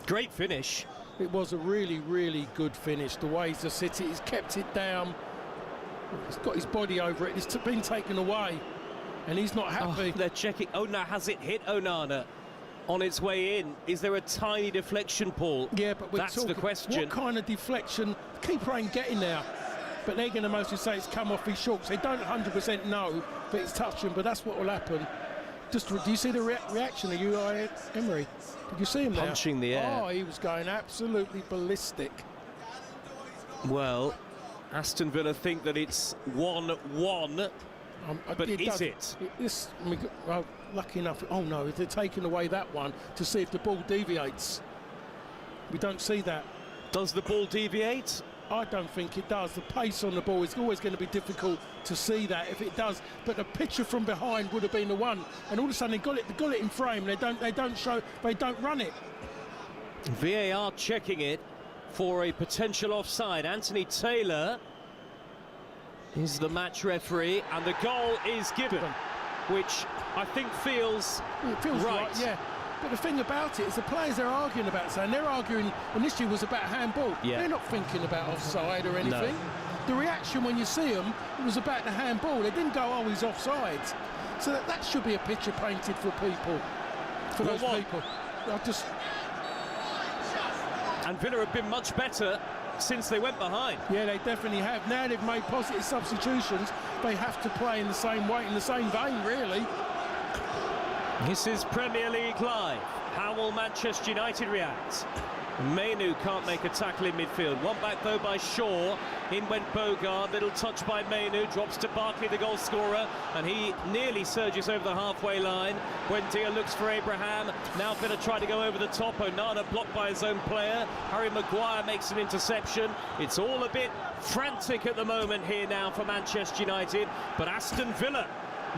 Great finish. It was a really, really good finish. The way he's just hit it, he's kept it down. He's got his body over it. It's been taken away, and he's not happy. Oh, they're checking. Oh, now has it hit Onana on its way in? Is there a tiny deflection, Paul? Yeah, but that's the question. What kind of deflection? The keeper ain't getting there. But they're going to mostly say it's come off his shorts. They don't 100% know that it's touched him, but that's what will happen. Just, do you see the reaction of Unai Emery? Did you see him there? Punching the air. Oh, he was going absolutely ballistic. Well, Aston Villa think that it's 1-1, but is it? Well, lucky enough. Oh no, they're taking away that one to see if the ball deviates. We don't see that. Does the ball deviate? I don't think it does. The pace on the ball is always going to be difficult to see that if it does. But the picture from behind would have been the one, and all of a sudden they got it in frame. They don't run it. VAR checking it for a potential offside. Anthony Taylor is the match referee, and the goal is given, which I think feels right. Yeah. But the thing about it is the players are arguing about something. They're arguing initially was about handball. Yeah. They're not thinking about offside or anything. No. The reaction when you see them, it was about the handball. They didn't go, oh, he's offside. So that should be a picture painted for people, for those people. And Villa have been much better since they went behind. Yeah, they definitely have. Now they've made positive substitutions. They have to play in the same way, in the same vein, really. This is Premier League Live. How will Manchester United react? Mainu can't make a tackle in midfield. One back though by Shaw. In went Bogard. Little touch by Mainu. Drops to Barkley, the goal scorer, and he nearly surges over the halfway line. Buendia looks for Abraham. Now Villa try to go over the top. Onana blocked by his own player. Harry Maguire makes an interception. It's all a bit frantic at the moment here now for Manchester United, but Aston Villa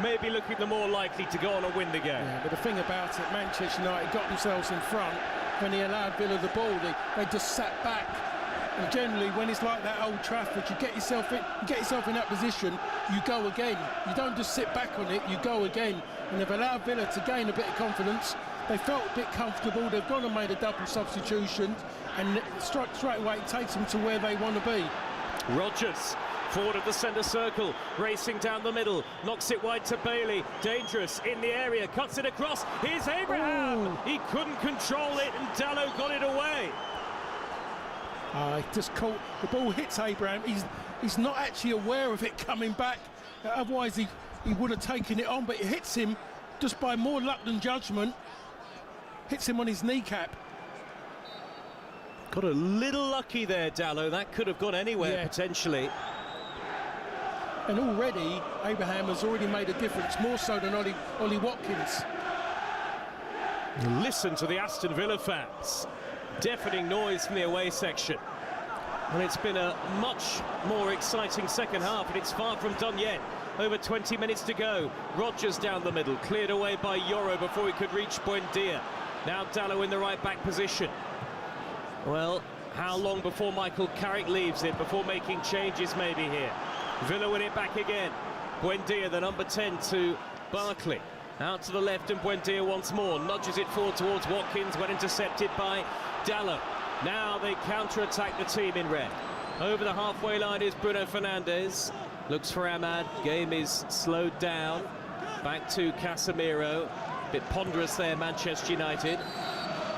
may be looking the more likely to go on and win the game. Yeah, but the thing about it, Manchester United got themselves in front when they allowed Villa the ball. They just sat back. And generally, when it's like that Old Trafford, you get yourself in that position, you go again. You don't just sit back on it, you go again. And they've allowed Villa to gain a bit of confidence. They felt a bit comfortable. They've gone and made a double substitution, and straight away it takes them to where they want to be. Rodgers forward of the centre circle, racing down the middle, knocks it wide to Bailey, dangerous in the area, cuts it across, here's Abraham! Ooh. He couldn't control it and Dalot got it away. Just caught, the ball hits Abraham, he's not actually aware of it coming back, otherwise he would have taken it on, but it hits him just by more luck than judgment, hits him on his kneecap. Got a little lucky there, Dalot, that could have gone anywhere potentially. And already, Abraham has already made a difference, more so than Ollie Watkins. Listen to the Aston Villa fans. Deafening noise from the away section. And it's been a much more exciting second half, and it's far from done yet. Over 20 minutes to go. Rodgers down the middle, cleared away by Yoro before he could reach Buendia. Now Dalot in the right-back position. Well, how long before Michael Carrick leaves it, before making changes maybe here? Villa win it back again. Buendia, the number 10, to Barkley. Out to the left, and Buendia once more. Nudges it forward towards Watkins, when intercepted by Dalot. Now they counter-attack the team in red. Over the halfway line is Bruno Fernandes. Looks for Ahmad. Game is slowed down. Back to Casemiro. Bit ponderous there, Manchester United.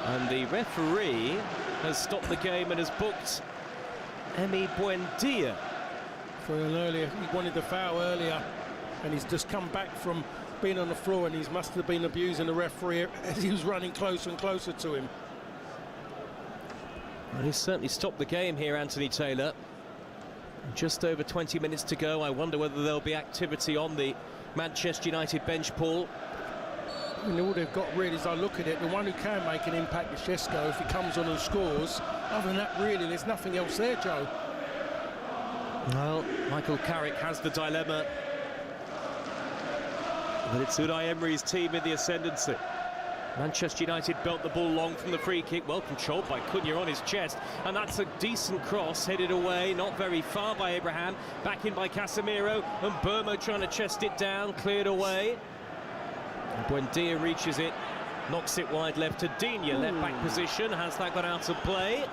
And the referee has stopped the game and has booked Emi Buendia. For an earlier, he wanted the foul earlier, and he's just come back from being on the floor, and he must have been abusing the referee as he was running closer and closer to him. Well, he's certainly stopped the game here, Anthony Taylor. Just over 20 minutes to go. I wonder whether there'll be activity on the Manchester United bench, Paul. And all they've got really, as I look at it, the one who can make an impact is Shesko if he comes on and scores. Other than that, really, there's nothing else there, Joe. Well, Michael Carrick has the dilemma, but it's Unai Emery's team in the ascendancy. Manchester United belt the ball long from the free kick, well controlled by Cunha on his chest, and that's a decent cross, headed away, not very far by Abraham, back in by Casemiro, and Burmo trying to chest it down, cleared away. And Buendia reaches it, knocks it wide left to Digne, left back position, has that got out of play?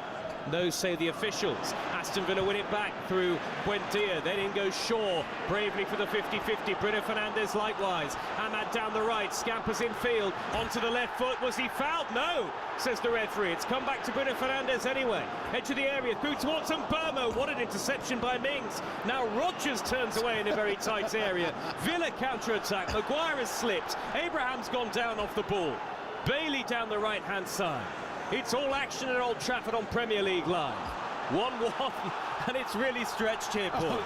No, say the officials. Aston Villa win it back through Buendia, then in goes Shaw, bravely for the 50-50, Bruno Fernandes likewise. Ahmad down the right, scampers in field, onto the left foot, was he fouled? No, says the referee. It's come back to Bruno Fernandes anyway. Edge of the area, through towards Burmo, what an interception by Mings. Now Rodgers turns away in a very tight area. Villa counter-attack, Maguire has slipped, Abraham's gone down off the ball. Bailey down the right-hand side. It's all action at Old Trafford on Premier League Live. 1-1, and it's really stretched here, Paul.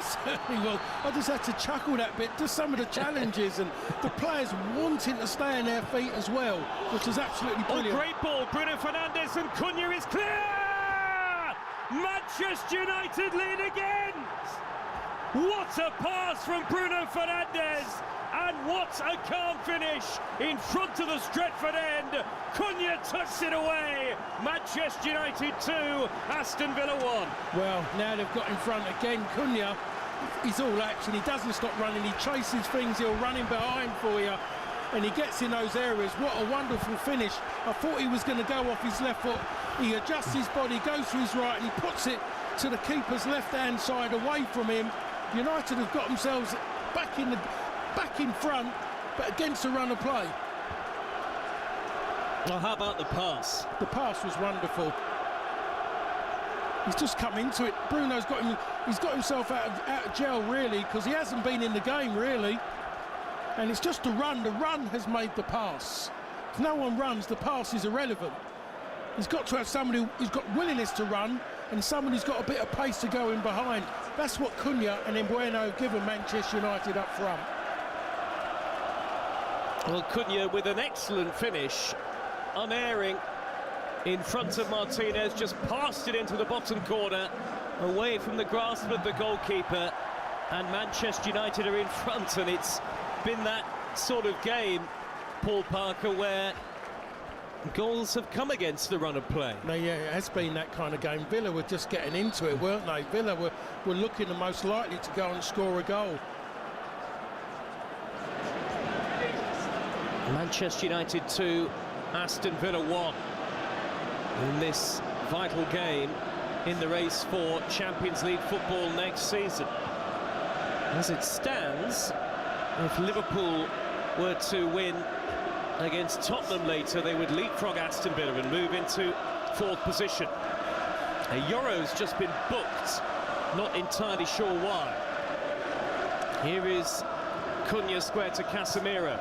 Well, I just had to chuckle that bit, just some of the challenges and the players wanting to stay on their feet as well, which is absolutely brilliant. Oh, great ball, Bruno Fernandes, and Cunha is clear! Manchester United lead again! What a pass from Bruno Fernandes! And what a calm finish in front of the Stretford end. Cunha tucks it away. Manchester United 2, Aston Villa 1. Well, now they've got in front again. Cunha, he's all action. He doesn't stop running. He chases things. He'll run in behind for you. And he gets in those areas. What a wonderful finish. I thought he was going to go off his left foot. He adjusts his body, goes to his right, and he puts it to the keeper's left-hand side away from him. United have got themselves back in front, but against a run of play. Well, how about the pass? The pass was wonderful. He's just come into it. Bruno's got him. He's got himself out of jail, really, because he hasn't been in the game, really. And it's just a run. The run has made the pass. If no one runs, the pass is irrelevant. He's got to have somebody who's got willingness to run and someone who's got a bit of pace to go in behind. That's what Cunha and Bueno have given Manchester United up front. Well, Cunha with an excellent finish, unerring in front of Martinez, just passed it into the bottom corner, away from the grasp of the goalkeeper, and Manchester United are in front, and it's been that sort of game, Paul Parker, where goals have come against the run of play. No, yeah, it has been that kind of game. Villa were just getting into it, weren't they? Villa were looking the most likely to go and score a goal. Manchester United 2, Aston Villa 1 in this vital game in the race for Champions League football next season. As it stands, if Liverpool were to win against Tottenham later, they would leapfrog Aston Villa and move into fourth position. A Euro's just been booked, not entirely sure why. Here is Cunha square to Casemiro.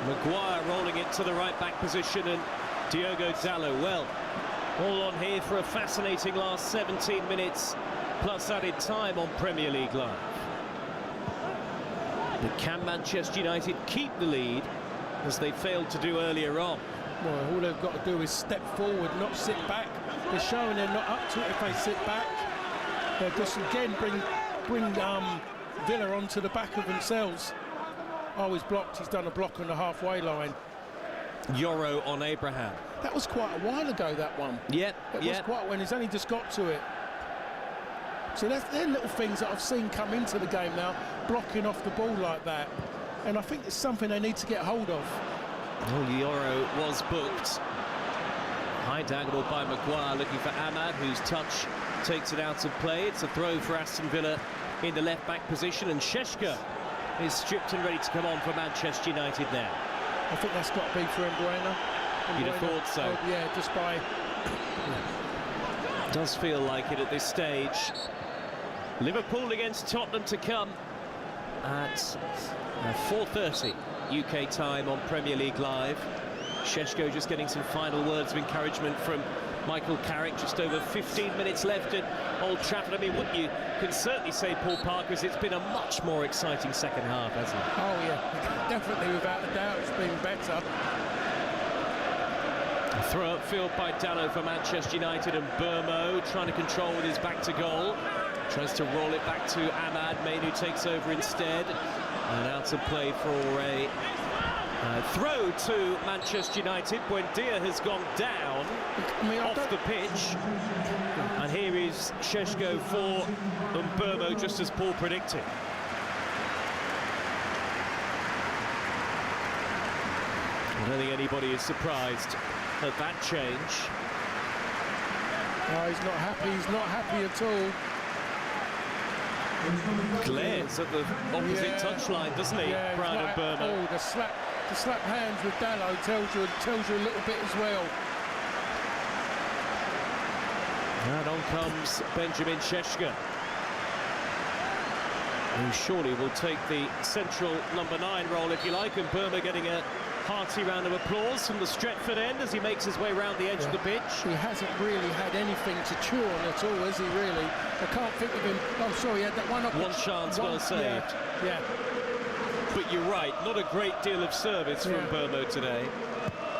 Maguire rolling it to the right-back position, and Diogo Dalot. Well, all on here for a fascinating last 17 minutes, plus added time on Premier League Live. But can Manchester United keep the lead, as they failed to do earlier on? Well, all they've got to do is step forward, not sit back. They're showing they're not up to it if they sit back. They'll just again bring Villa onto the back of themselves. Oh, he's blocked. He's done a block on the halfway line. Euro on Abraham. That was quite a while ago, that one. Yep. It was quite when he's only just got to it. So they're little things that I've seen come into the game now, blocking off the ball like that. And I think it's something they need to get hold of. Oh, Euro was booked. High diagonal by Maguire, looking for Ahmad, whose touch takes it out of play. It's a throw for Aston Villa in the left-back position, and Šeško is stripped and ready to come on for Manchester United now. I think that's got to be for Bueno. You'd have thought so. Oh, yeah, just by... Does feel like it at this stage. Liverpool against Tottenham to come at 4:30 UK time on Premier League Live. Šeško just getting some final words of encouragement from Michael Carrick. Just over 15 minutes left at Old Trafford. I mean, what you can certainly say, Paul Parker, is it's been a much more exciting second half, hasn't it? Oh yeah, definitely, without a doubt, it's been better. A throw upfield by Dalot for Manchester United, and Burmo trying to control with his back to goal. Tries to roll it back to Ahmad. Mainu takes over instead. And out of play for a Throw to Manchester United. Buendia has gone down off the pitch. And here is Šeško for Mbeumo, just as Paul predicted. I don't think anybody is surprised at that change. No, he's not happy. He's not happy at all. Glares at the opposite touchline, doesn't he, Brian Mbeumo? Oh, the slap hands with Dalot tells you a little bit as well. And on comes Benjamin Šeško, who surely will take the central number 9 role, if you like, and Mbeumo getting a hearty round of applause from the Stretford end as he makes his way round the edge of the pitch. He hasn't really had anything to chew on at all, has he, really? I can't think of him. Oh, sorry, he had that one chance well saved. Yeah. But you're right, not a great deal of service from Mbeumo today.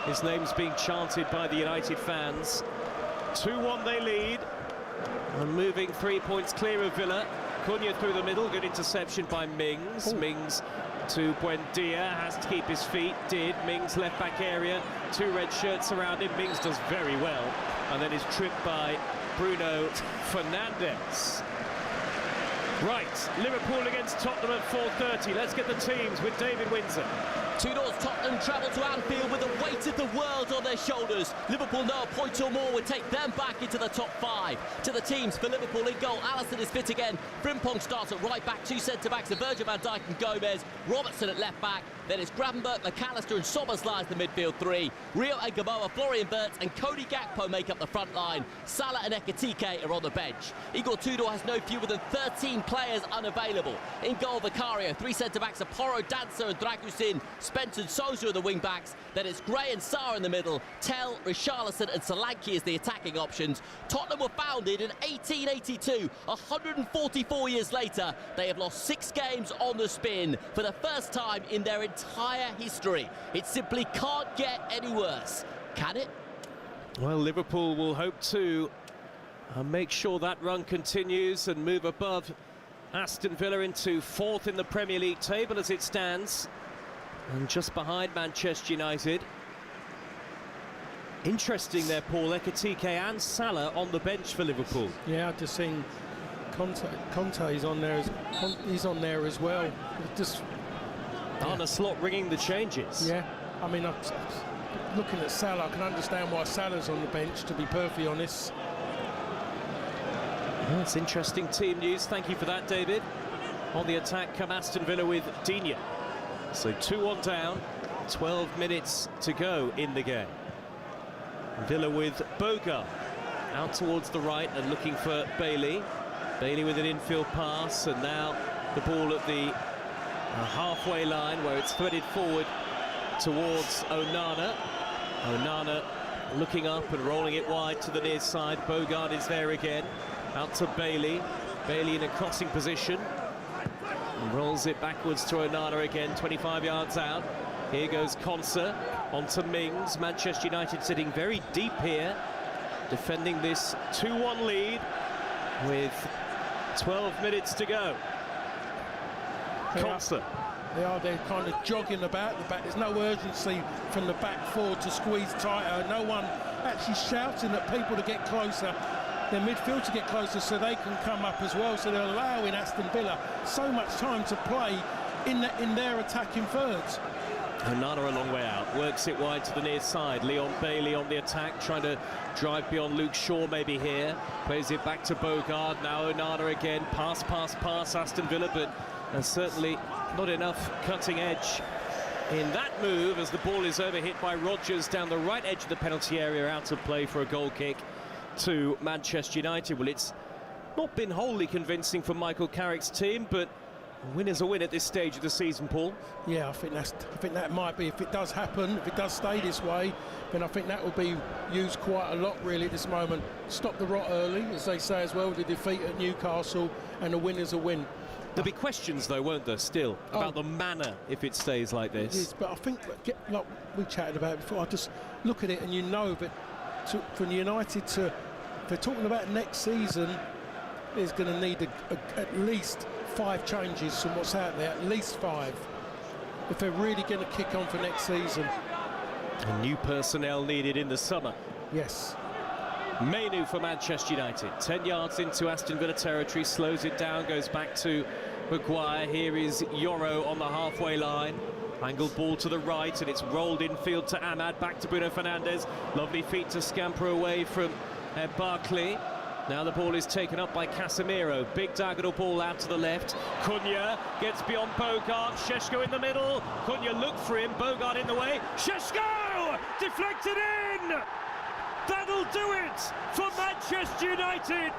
His name's being chanted by the United fans. 2-1 they lead, and moving 3 points clear of Villa. Cunha through the middle, good interception by Mings. Ooh. Mings to Buendia, has to keep his feet, did. Mings left back area, 2 red shirts around him. Mings does very well, and then is tripped by Bruno Fernandes. Right, Liverpool against Tottenham at 4:30. Let's get the teams with David Windsor. 2-0 Tottenham travel to Anfield with the weight of the world on their shoulders. Liverpool know a point or more would take them back into the top 5. To the teams for Liverpool in goal, Alisson is fit again. Frimpong starts at right back, 2 centre-backs are Virgil van Dijk and Gomez. Robertson at left back. Then it's Gravenberch, McAllister and Szoboszlai as the midfield 3. Rio and Gaboa, Florian Wirtz and Cody Gakpo make up the front line. Salah and Ekitike are on the bench. Igor Tudor has no fewer than 13 players unavailable. In goal, Vicario, 3 centre-backs are Porro, Dancer and Dragusin. Spence and Sousa are the wing-backs. Then it's Gray and Sarr in the middle. Tell, Richarlison and Solanke as the attacking options. Tottenham were founded in 1882. 144 years later, they have lost 6 games on the spin for the first time in their entire history. It simply can't get any worse, can it? Well, Liverpool will hope to make sure that run continues and move above Aston Villa into 4th in the Premier League table as it stands, and just behind Manchester United. Interesting there, Paul. Ekitike and Salah on the bench for Liverpool. Yeah, I've just seen Conte is on there. He's on there as well. Just Arne Slot ringing the changes. Yeah, I mean, looking at Salah, I can understand why Salah's on the bench, to be perfectly honest. That's interesting team news. Thank you for that, David. On the attack come Aston Villa with Digne. So 2-1 down, 12 minutes to go in the game. Villa with Bogart out towards the right and looking for Bailey. Bailey with an infield pass, and now the ball at the halfway line where it's threaded forward towards Onana. Onana looking up and rolling it wide to the near side. Bogart is there again. Out to Bailey. Bailey in a crossing position. And rolls it backwards to Onana again, 25 yards out. Here goes Konsa onto Mings. Manchester United sitting very deep here, defending this 2-1 lead with 12 minutes to go. Konsa. They're kind of jogging about the back. There's no urgency from the back forward to squeeze tighter. No one actually shouting at people to get closer. Their midfield to get closer so they can come up as well. So they're allowing Aston Villa so much time to play in their attacking thirds. Onana a long way out, works it wide to the near side. Leon Bailey on the attack, trying to drive beyond Luke Shaw maybe here. Plays it back to Bogart, now Onana again. Pass, Aston Villa, but certainly not enough cutting edge in that move as the ball is overhit by Rodgers down the right edge of the penalty area, out of play for a goal kick to Manchester United. Well, it's not been wholly convincing for Michael Carrick's team, but a win is a win at this stage of the season, Paul. Yeah, I think that might be, if it does happen, if it does stay this way, then I think that will be used quite a lot really at this moment. Stop the rot early, as they say as well, with the defeat at Newcastle, and a win is a win. There'll be questions though, won't there, still, about the manner if it stays like this. It is, but I think, like we chatted about before, I just look at it and you know that from United to, if they're talking about next season, there's going to need at least 5 changes from what's out there, at least 5. if they're really going to kick on for next season. And new personnel needed in the summer. Yes. Mainu for Manchester United, 10 yards into Aston Villa territory, slows it down, goes back to Maguire. Here is Yoro on the halfway line. Angled ball to the right, and it's rolled infield to Ahmad, back to Bruno Fernandes. Lovely feet to scamper away from Barkley. Now the ball is taken up by Casemiro. Big diagonal ball out to the left. Cunha gets beyond Bogart. Šeško in the middle. Cunha looked for him. Bogart in the way. Šeško! Deflected in! That'll do it for Manchester United.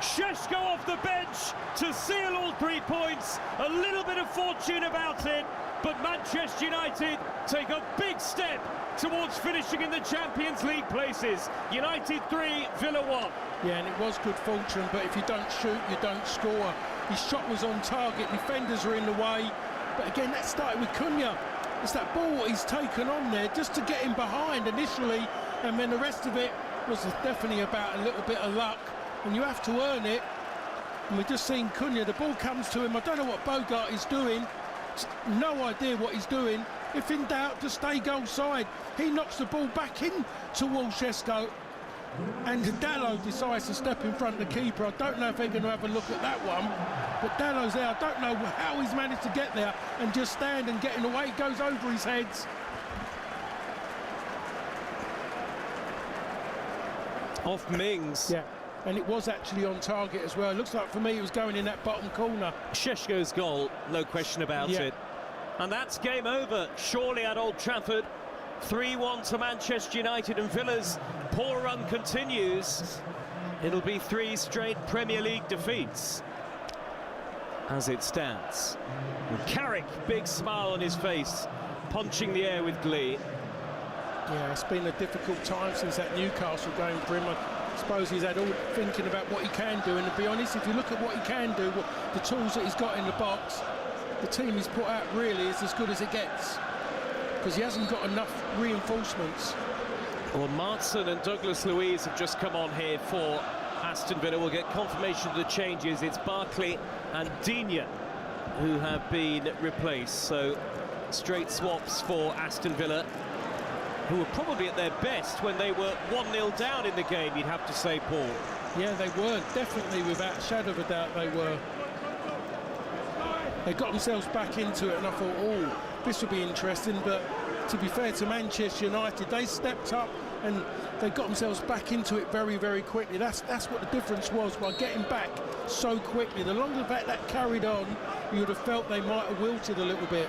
Šeško off the bench to seal all 3 points. A little bit of fortune about it, but Manchester United take a big step towards finishing in the Champions League places. United 3, Villa 1. Yeah, and it was good fortune, but if you don't shoot, you don't score. His shot was on target, defenders are in the way. But again, that started with Cunha. It's that ball he's taken on there just to get him behind initially, and then the rest of it was definitely about a little bit of luck. And you have to earn it. And we've just seen Cunha, the ball comes to him. I don't know what Bogart is doing. No idea what he's doing. If in doubt, just stay goal side. He knocks the ball back in towards Šeško, and Dalot decides to step in front of the keeper. I don't know if they're going to have a look at that one, but Dalot's there. I don't know how he's managed to get there and just stand and get in the way. It goes over his head. Off Mings. Yeah, and it was actually on target as well. It looks like for me it was going in that bottom corner. Šeško's goal, no question about it. And that's game over, surely at Old Trafford. 3-1 to Manchester United, and Villa's poor run continues. It'll be 3 straight Premier League defeats as it stands. And Carrick, big smile on his face, punching the air with glee. Yeah, it's been a difficult time since that Newcastle game for him. I suppose he's had all thinking about what he can do, and to be honest, if you look at what he can do, the tools that he's got in the box, the team he's put out really is as good as it gets, because he hasn't got enough reinforcements. Well, Martin and Douglas Luiz have just come on here for Aston Villa. We'll get confirmation of the changes. It's Barkley and Digne who have been replaced, so straight swaps for Aston Villa, who were probably at their best when they were 1-0 down in the game, you'd have to say, Paul. Yeah, they were, definitely, without a shadow of a doubt they were. They got themselves back into it, and I thought, oh, this will be interesting, but to be fair to Manchester United, they stepped up and they got themselves back into it very, very quickly. That's what the difference was, by getting back so quickly. The longer that carried on, you would have felt they might have wilted a little bit.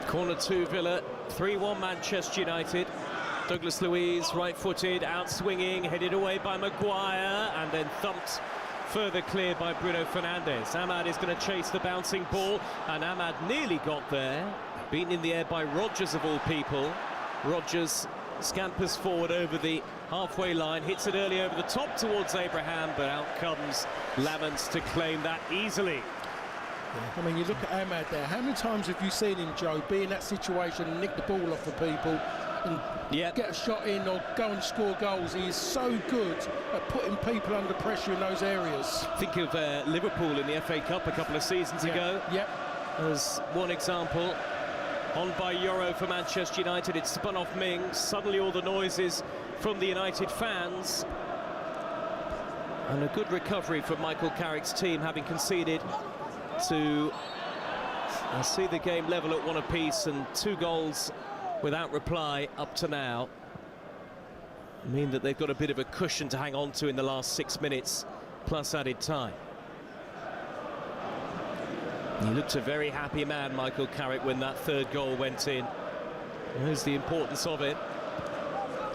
Corner 2 Villa, 3-1 Manchester United. Douglas Luiz, right-footed, out-swinging, headed away by Maguire, and then thumped further clear by Bruno Fernandes. Ahmad is going to chase the bouncing ball, and Ahmad nearly got there. Beaten in the air by Rodgers, of all people. Rodgers scampers forward over the halfway line, hits it early over the top towards Abraham, but out comes Lamens to claim that easily. I mean, you look at Ahmad there. How many times have you seen him, Joe, be in that situation and nick the ball off of people and get a shot in or go and score goals? He is so good at putting people under pressure in those areas. Think of Liverpool in the FA Cup a couple of seasons ago. As one example. On by Yoro for Manchester United. It's spun off Mings. Suddenly all the noises from the United fans. And a good recovery from Michael Carrick's team, having conceded to see the game level at 1 apiece, and 2 goals without reply up to now mean that they've got a bit of a cushion to hang on to in the last 6 minutes plus added time. He looked a very happy man, Michael Carrick, when that 3rd goal went in. There's the importance of it.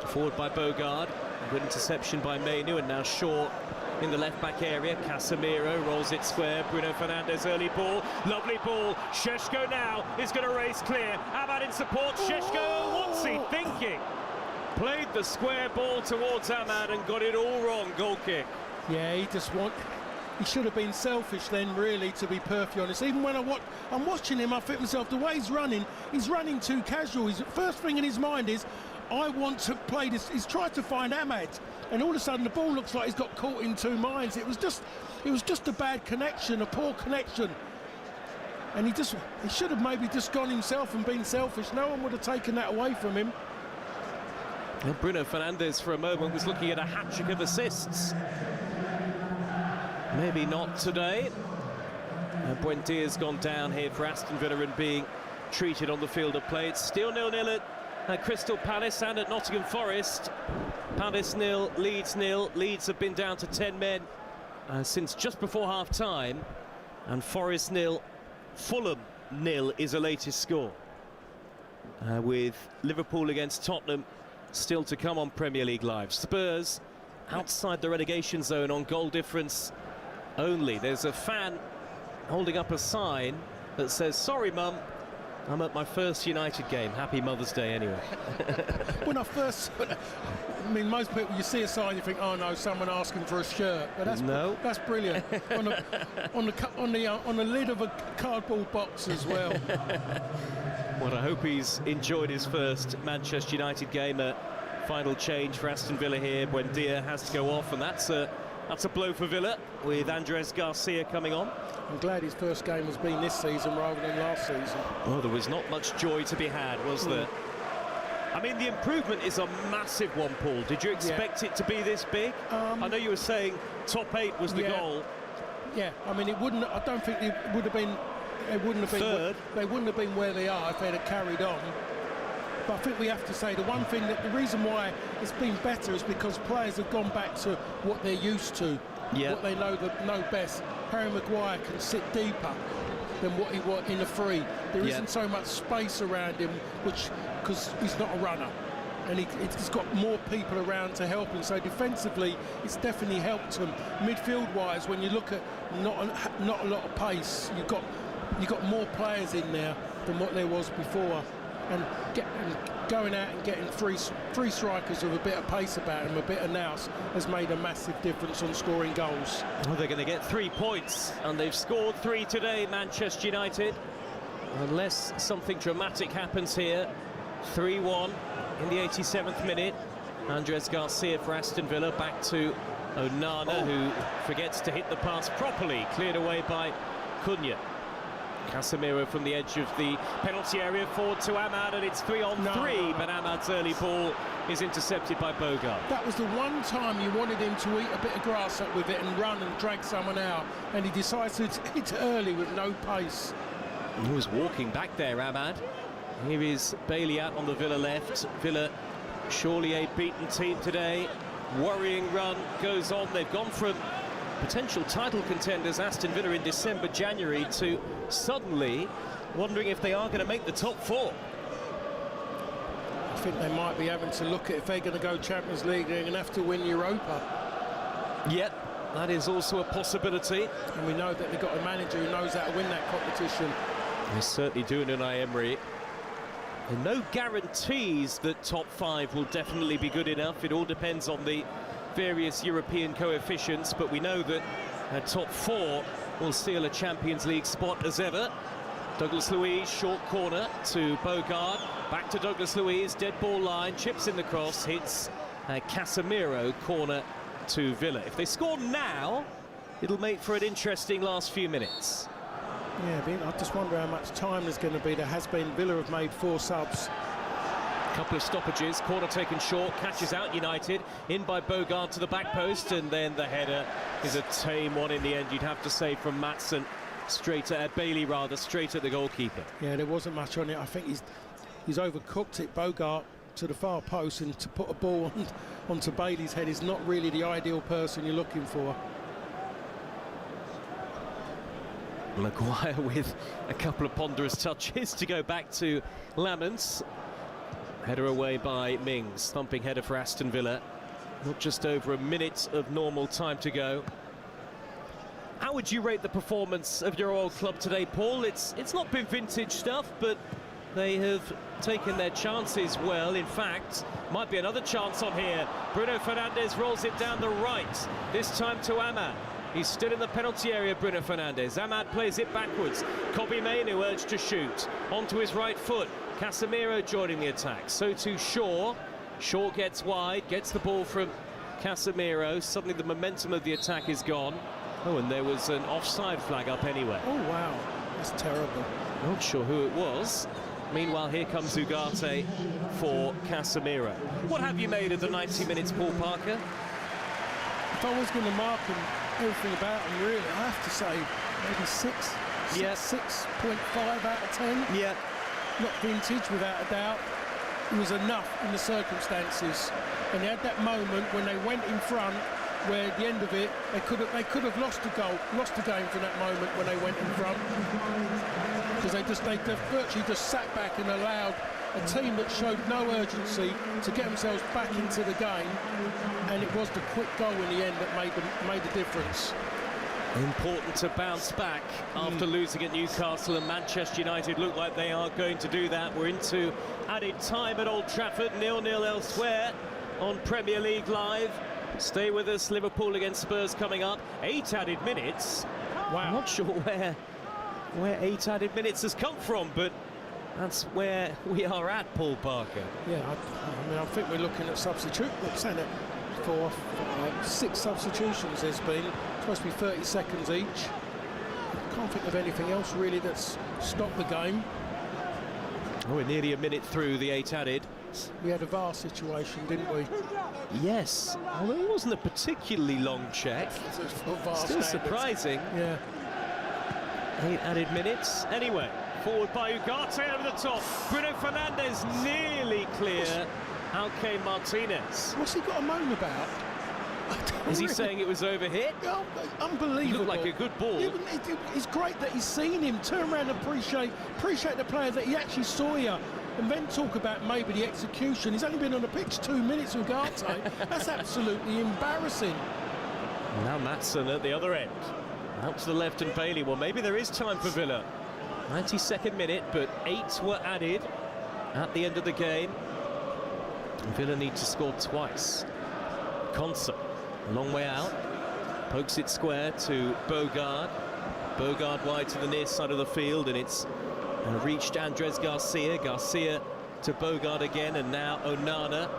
Forward by Bogard, good interception by Mainu, and now Shaw in the left-back area. Casemiro rolls it square. Bruno Fernandes, early ball. Lovely ball. Šeško now is going to race clear. Ahmad in support. Šeško, what's he thinking? Played the square ball towards Ahmad and got it all wrong. Goal kick. Yeah, he should have been selfish then, really, to be perfectly honest. Even when I'm watching him, I think to myself, the way he's running too casual. His first thing in his mind is, I want to play this. He's tried to find Ahmad, and all of a sudden the ball looks like he's got caught in 2 minds. It was just a bad connection, a poor connection. And he should have maybe just gone himself and been selfish. No one would have taken that away from him. And Bruno Fernandes for a moment was looking at a hat-trick of assists. Maybe not today. Buendia's gone down here for Aston Villa and being treated on the field of play. It's still 0-0 at Crystal Palace and at Nottingham Forest. Palace 0, Leeds 0. Leeds have been down to 10 men since just before half-time. And Forest 0, Fulham 0 is the latest score. With Liverpool against Tottenham still to come on Premier League Live. Spurs outside the relegation zone on goal difference only. There's a fan holding up a sign that says, "Sorry, Mum, I'm at my first United game. Happy Mother's Day anyway." When I first, I mean, most people, you see a sign, you think, oh no, someone asking for a shirt. But that's that's brilliant. on the lid of a cardboard box as well. Well, I hope he's enjoyed his first Manchester United game. A final change for Aston Villa here. Buendia has to go off, and that's a blow for Villa with Andres Garcia coming on. I'm glad his first game has been this season rather than last season. Well, there was not much joy to be had, was there? I mean, the improvement is a massive one, Paul. Did you expect it to be this big? I know you were saying top 8 was the goal. Yeah, I mean, it wouldn't. I don't think it would have been. They wouldn't have been. Third. They wouldn't have been where they are if they'd have carried on. But I think we have to say the one thing that the reason why it's been better is because players have gone back to what they're used to, what they know best. Harry Maguire can sit deeper than what he was in a free. There isn't so much space around him, because he's not a runner, and he's got more people around to help him. So defensively, it's definitely helped him. Midfield-wise, when you look at not a lot of pace, you've got more players in there than what there was before, and going out and getting three strikers with a bit of pace about them, a bit of nous, has made a massive difference on scoring goals. Well, they're going to get 3 points, and they've scored 3 today, Manchester United. Unless something dramatic happens here. 3-1 in the 87th minute. Andres Garcia for Aston Villa, back to Onana, who forgets to hit the pass properly, cleared away by Cunha. Casemiro from the edge of the penalty area, forward to Ahmad, and it's 3-on-3, but Ahmad's early ball is intercepted by Bogart. That was the one time you wanted him to eat a bit of grass up with it and run and drag someone out, and he decides to hit early with no pace. He was walking back there, Ahmad. Here is Bailey out on the Villa left. Villa surely a beaten team today. Worrying run goes on. They've gone from potential title contenders Aston Villa in December, January, to suddenly wondering if they are going to make the top 4. I think they might be having to look at, if they're going to go Champions League, they're going to have to win Europa. Yep, that is also a possibility. And we know that they've got a manager who knows how to win that competition. They certainly do in Unai Emery. And no guarantees that top 5 will definitely be good enough. It all depends on the various European coefficients, but we know that top 4 will seal a Champions League spot as ever. Douglas Luiz, short corner to Bogart, back to Douglas Luiz, dead ball line, chips in the cross, hits Casemiro, corner to Villa. If they score now, it'll make for an interesting last few minutes. Yeah, I just wonder how much time there's going to be. There has been, Villa have made 4 subs. Couple of stoppages, corner taken short, catches out United, in by Bogart to the back post, and then the header is a tame one in the end, you'd have to say, from Maatsen, straight at Bailey rather, straight at the goalkeeper. Yeah, there wasn't much on it. I think he's overcooked it, Bogart, to the far post, and to put a ball onto Bailey's head is not really the ideal person you're looking for. Maguire with a couple of ponderous touches to go back to Lamens. Header away by Mings, thumping header for Aston Villa. Not just over a minute of normal time to go. How would you rate the performance of your old club today, Paul? It's not been vintage stuff, but they have taken their chances well. In fact, might be another chance on here. Bruno Fernandes rolls it down the right, this time to Ahmad. He's still in the penalty area, Bruno Fernandes. Ahmad plays it backwards. Kobbie Mainoo urged to shoot. Onto his right foot. Casemiro joining the attack. So too Shaw. Shaw gets wide, gets the ball from Casemiro. Suddenly the momentum of the attack is gone. Oh, and there was an offside flag up anyway. Oh, wow. That's terrible. Not sure who it was. Meanwhile, here comes Ugarte for Casemiro. What have you made of the 90 minutes, Paul Parker? If I was going to mark him, everything about him, really, I have to say maybe 6.5 out of 10. Yeah. Not vintage, without a doubt. It was enough in the circumstances. And they had that moment when they went in front, where at the end of it, they could have lost the game from that moment when they went in front. Because they virtually just sat back and allowed a team that showed no urgency to get themselves back into the game, and it was the quick goal in the end that made the difference. Important to bounce back after losing at Newcastle, and Manchester United look like they are going to do that. We're into added time at Old Trafford, 0-0 elsewhere on Premier League Live. Stay with us, Liverpool against Spurs coming up. 8 added minutes. Wow. I'm not sure where 8 added minutes has come from, but that's where we are at, Paul Parker. Yeah, I think we're looking at substitute. We're saying it for 6 substitutions there's been. It's supposed to be 30 seconds each. Can't think of anything else really that's stopped the game. Oh, we're nearly a minute through the 8 added. We had a VAR situation, didn't we? Yes, although it wasn't a particularly long check. Still surprising. Yeah. 8 added minutes. Anyway, forward by Ugarte over the top. Bruno Fernandes nearly clear. Out came Martinez. What's he got to moan about? Is he saying it was overhit? Oh, unbelievable. It looked like a good ball. It's great that he's seen him turn around and appreciate the player that he actually saw here, and then talk about maybe the execution. He's only been on the pitch 2 minutes, Ugarte. That's absolutely embarrassing. Now Maatsen at the other end. Out to the left and Bailey. Well, maybe there is time for Villa. 92nd minute, but 8 were added at the end of the game. Villa need to score twice. Consa, a long way out. Pokes it square to Bogard. Bogard wide to the near side of the field, and it's reached Andres Garcia. Garcia to Bogard again, and now Onana.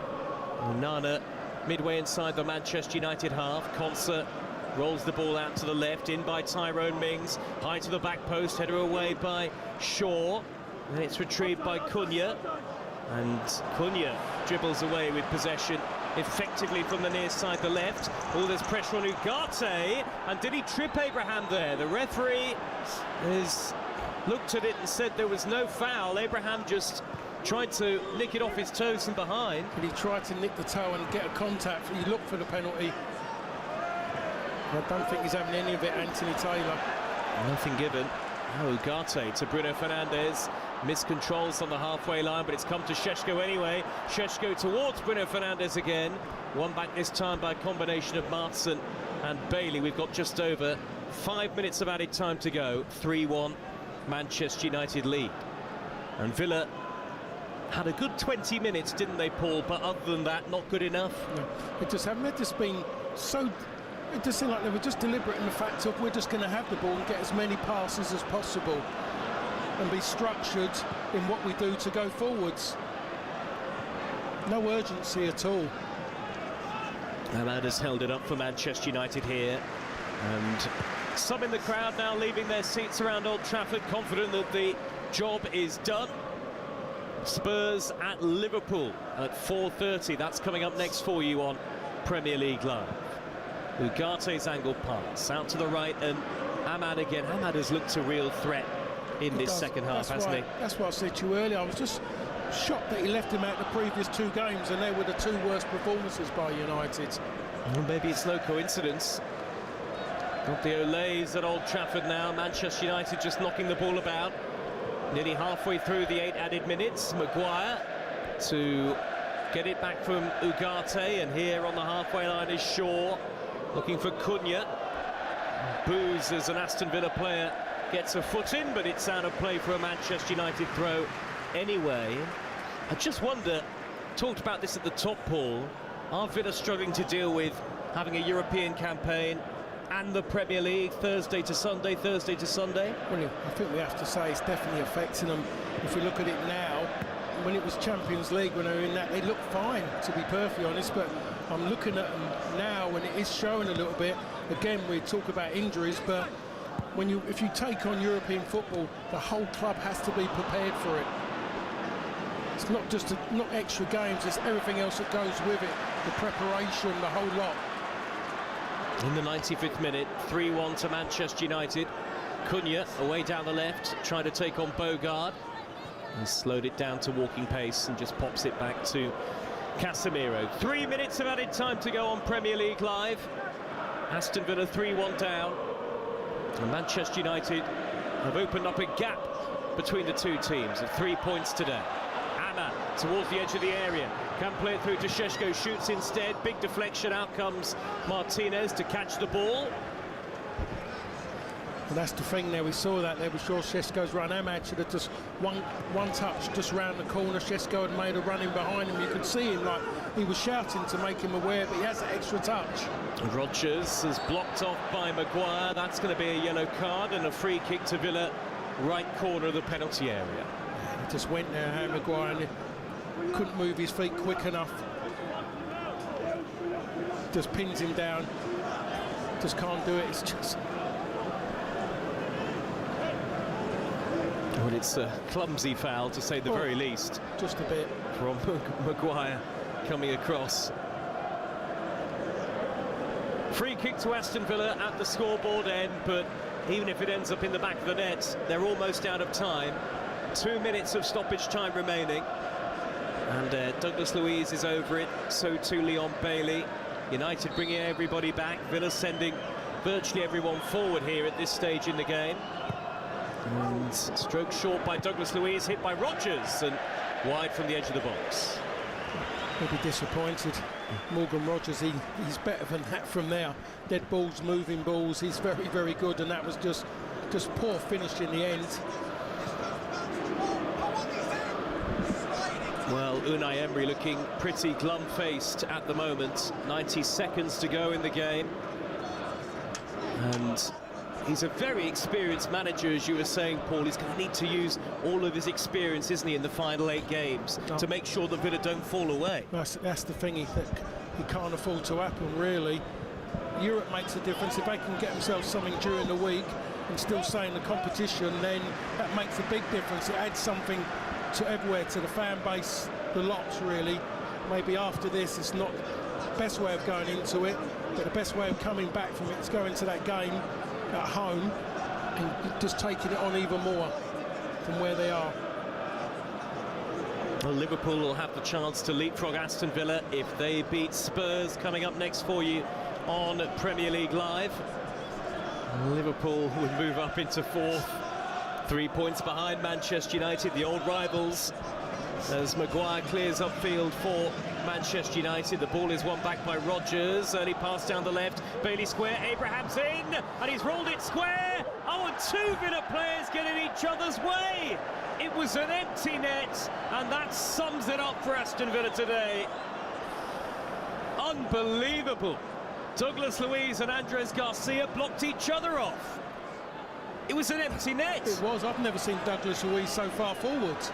Onana midway inside the Manchester United half. Consa rolls the ball out to the left, in by Tyrone Mings. High to the back post, header away by Shaw. And it's retrieved by Cunha. And Cunha dribbles away with possession effectively from the near side, the left. Oh, there's pressure on Ugarte. And did he trip Abraham there? The referee has looked at it and said there was no foul. Abraham just tried to nick it off his toes from behind. And he tried to nick the toe and get a contact. He looked for the penalty. I don't think he's having any of it, Anthony Taylor. Nothing given. Oh, Ugarte to Bruno Fernandes. Miscontrols on the halfway line, but it's come to Šeško anyway. Šeško towards Bruno Fernandes again. One back this time by a combination of Maatsen and Bailey. We've got just over 5 minutes of added time to go. 3-1 Manchester United lead. And Villa had a good 20 minutes, didn't they, Paul? But other than that, not good enough. No, it just been so... It just seemed like they were just deliberate in the fact of we're just going to have the ball and get as many passes as possible and be structured in what we do to go forwards. No urgency at all. Ahmad has held it up for Manchester United here, and some in the crowd now leaving their seats around Old Trafford, confident that the job is done. Spurs at Liverpool at 4:30. That's coming up next for you on Premier League Live. Ugarte's angle pass out to the right, and Ahmad again. Ahmad has looked a real threat in this second half, hasn't he? That's what I said to you earlier. I was just shocked that he left him out the previous 2 games, and they were the 2 worst performances by United. Well, maybe it's no coincidence. Got the Olays at Old Trafford now. Manchester United just knocking the ball about. Nearly halfway through the 8 added minutes. Maguire to get it back from Ugarte, and here on the halfway line is Shaw. Looking for Cunha. Booz, as an Aston Villa player, gets a foot in, but it's out of play for a Manchester United throw anyway. I just wonder, talked about this at the top, Paul, are Villa struggling to deal with having a European campaign and the Premier League Thursday to Sunday? Well, I think we have to say it's definitely affecting them. If we look at it now, when it was Champions League, when they were in that, they looked fine, to be perfectly honest, but I'm looking at them now when it is showing a little bit. Again, we talk about injuries, but if you take on European football, the whole club has to be prepared for it. It's not just not extra games, it's everything else that goes with it, the preparation, the whole lot. In the 95th minute, 3-1 to Manchester United. Cunha away down the left, trying to take on Bogard. He slowed it down to walking pace and just pops it back to Casemiro. 3 minutes of added time to go on Premier League Live. Aston Villa 3-1 down. And Manchester United have opened up a gap between the two teams of 3 points today. Anna towards the edge of the area. Can play it through to Šeško, shoots instead. Big deflection, out comes Martinez to catch the ball. And that's the thing there, we saw that there, we saw Šeško's run. Ahmad should have just one touch just round the corner. Šeško had made a run in behind him. You could see him, like, he was shouting to make him aware, but he has that extra touch. Rodgers is blocked off by Maguire. That's going to be a yellow card and a free kick to Villa, right corner of the penalty area. He just went there, Harry Maguire, and he couldn't move his feet quick enough. Just pins him down. Just can't do it. It's just... Well, it's a clumsy foul, to say the very least. Just a bit. From Maguire coming across. Free kick to Aston Villa at the scoreboard end, but even if it ends up in the back of the net, they're almost out of time. 2 minutes of stoppage time remaining. And Douglas Luiz is over it, so too Leon Bailey. United bringing everybody back. Villa sending virtually everyone forward here at this stage in the game. And stroke short by Douglas Luiz, hit by Rodgers, and wide from the edge of the box. He'll be disappointed. Morgan Rodgers, he's better than that from there. Dead balls, moving balls, he's very, very good, and that was just poor finish in the end. Well, Unai Emery looking pretty glum-faced at the moment. 90 seconds to go in the game. And he's a very experienced manager, as you were saying, Paul. He's going to need to use all of his experience, isn't he, in the final 8 games to make sure that Villa don't fall away. That's the thing he can't afford to happen, really. Europe makes a difference. If they can get themselves something during the week and still stay in the competition, then that makes a big difference. It adds something to everywhere, to the fan base, the lots, really. Maybe after this, it's not the best way of going into it, but the best way of coming back from it is going to that game at home and just taking it on even more from where they are. Well, Liverpool will have the chance to leapfrog Aston Villa if they beat Spurs, coming up next for you on Premier League Live. Liverpool would move up into 4th, 3 points behind Manchester United, the old rivals, as Maguire clears upfield for Manchester United. The ball is won back by Rodgers. Early pass down the left. Bailey square. Abraham's in, and he's rolled it square. Oh, and 2 Villa players get in each other's way. It was an empty net, and that sums it up for Aston Villa today. Unbelievable. Douglas Luiz and Andres Garcia blocked each other off. It was an empty net. It was. I've never seen Douglas Luiz so far forwards.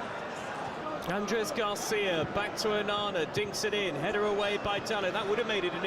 Andres Garcia back to Onana, dinks it in, header away by Dalot. That would have made it an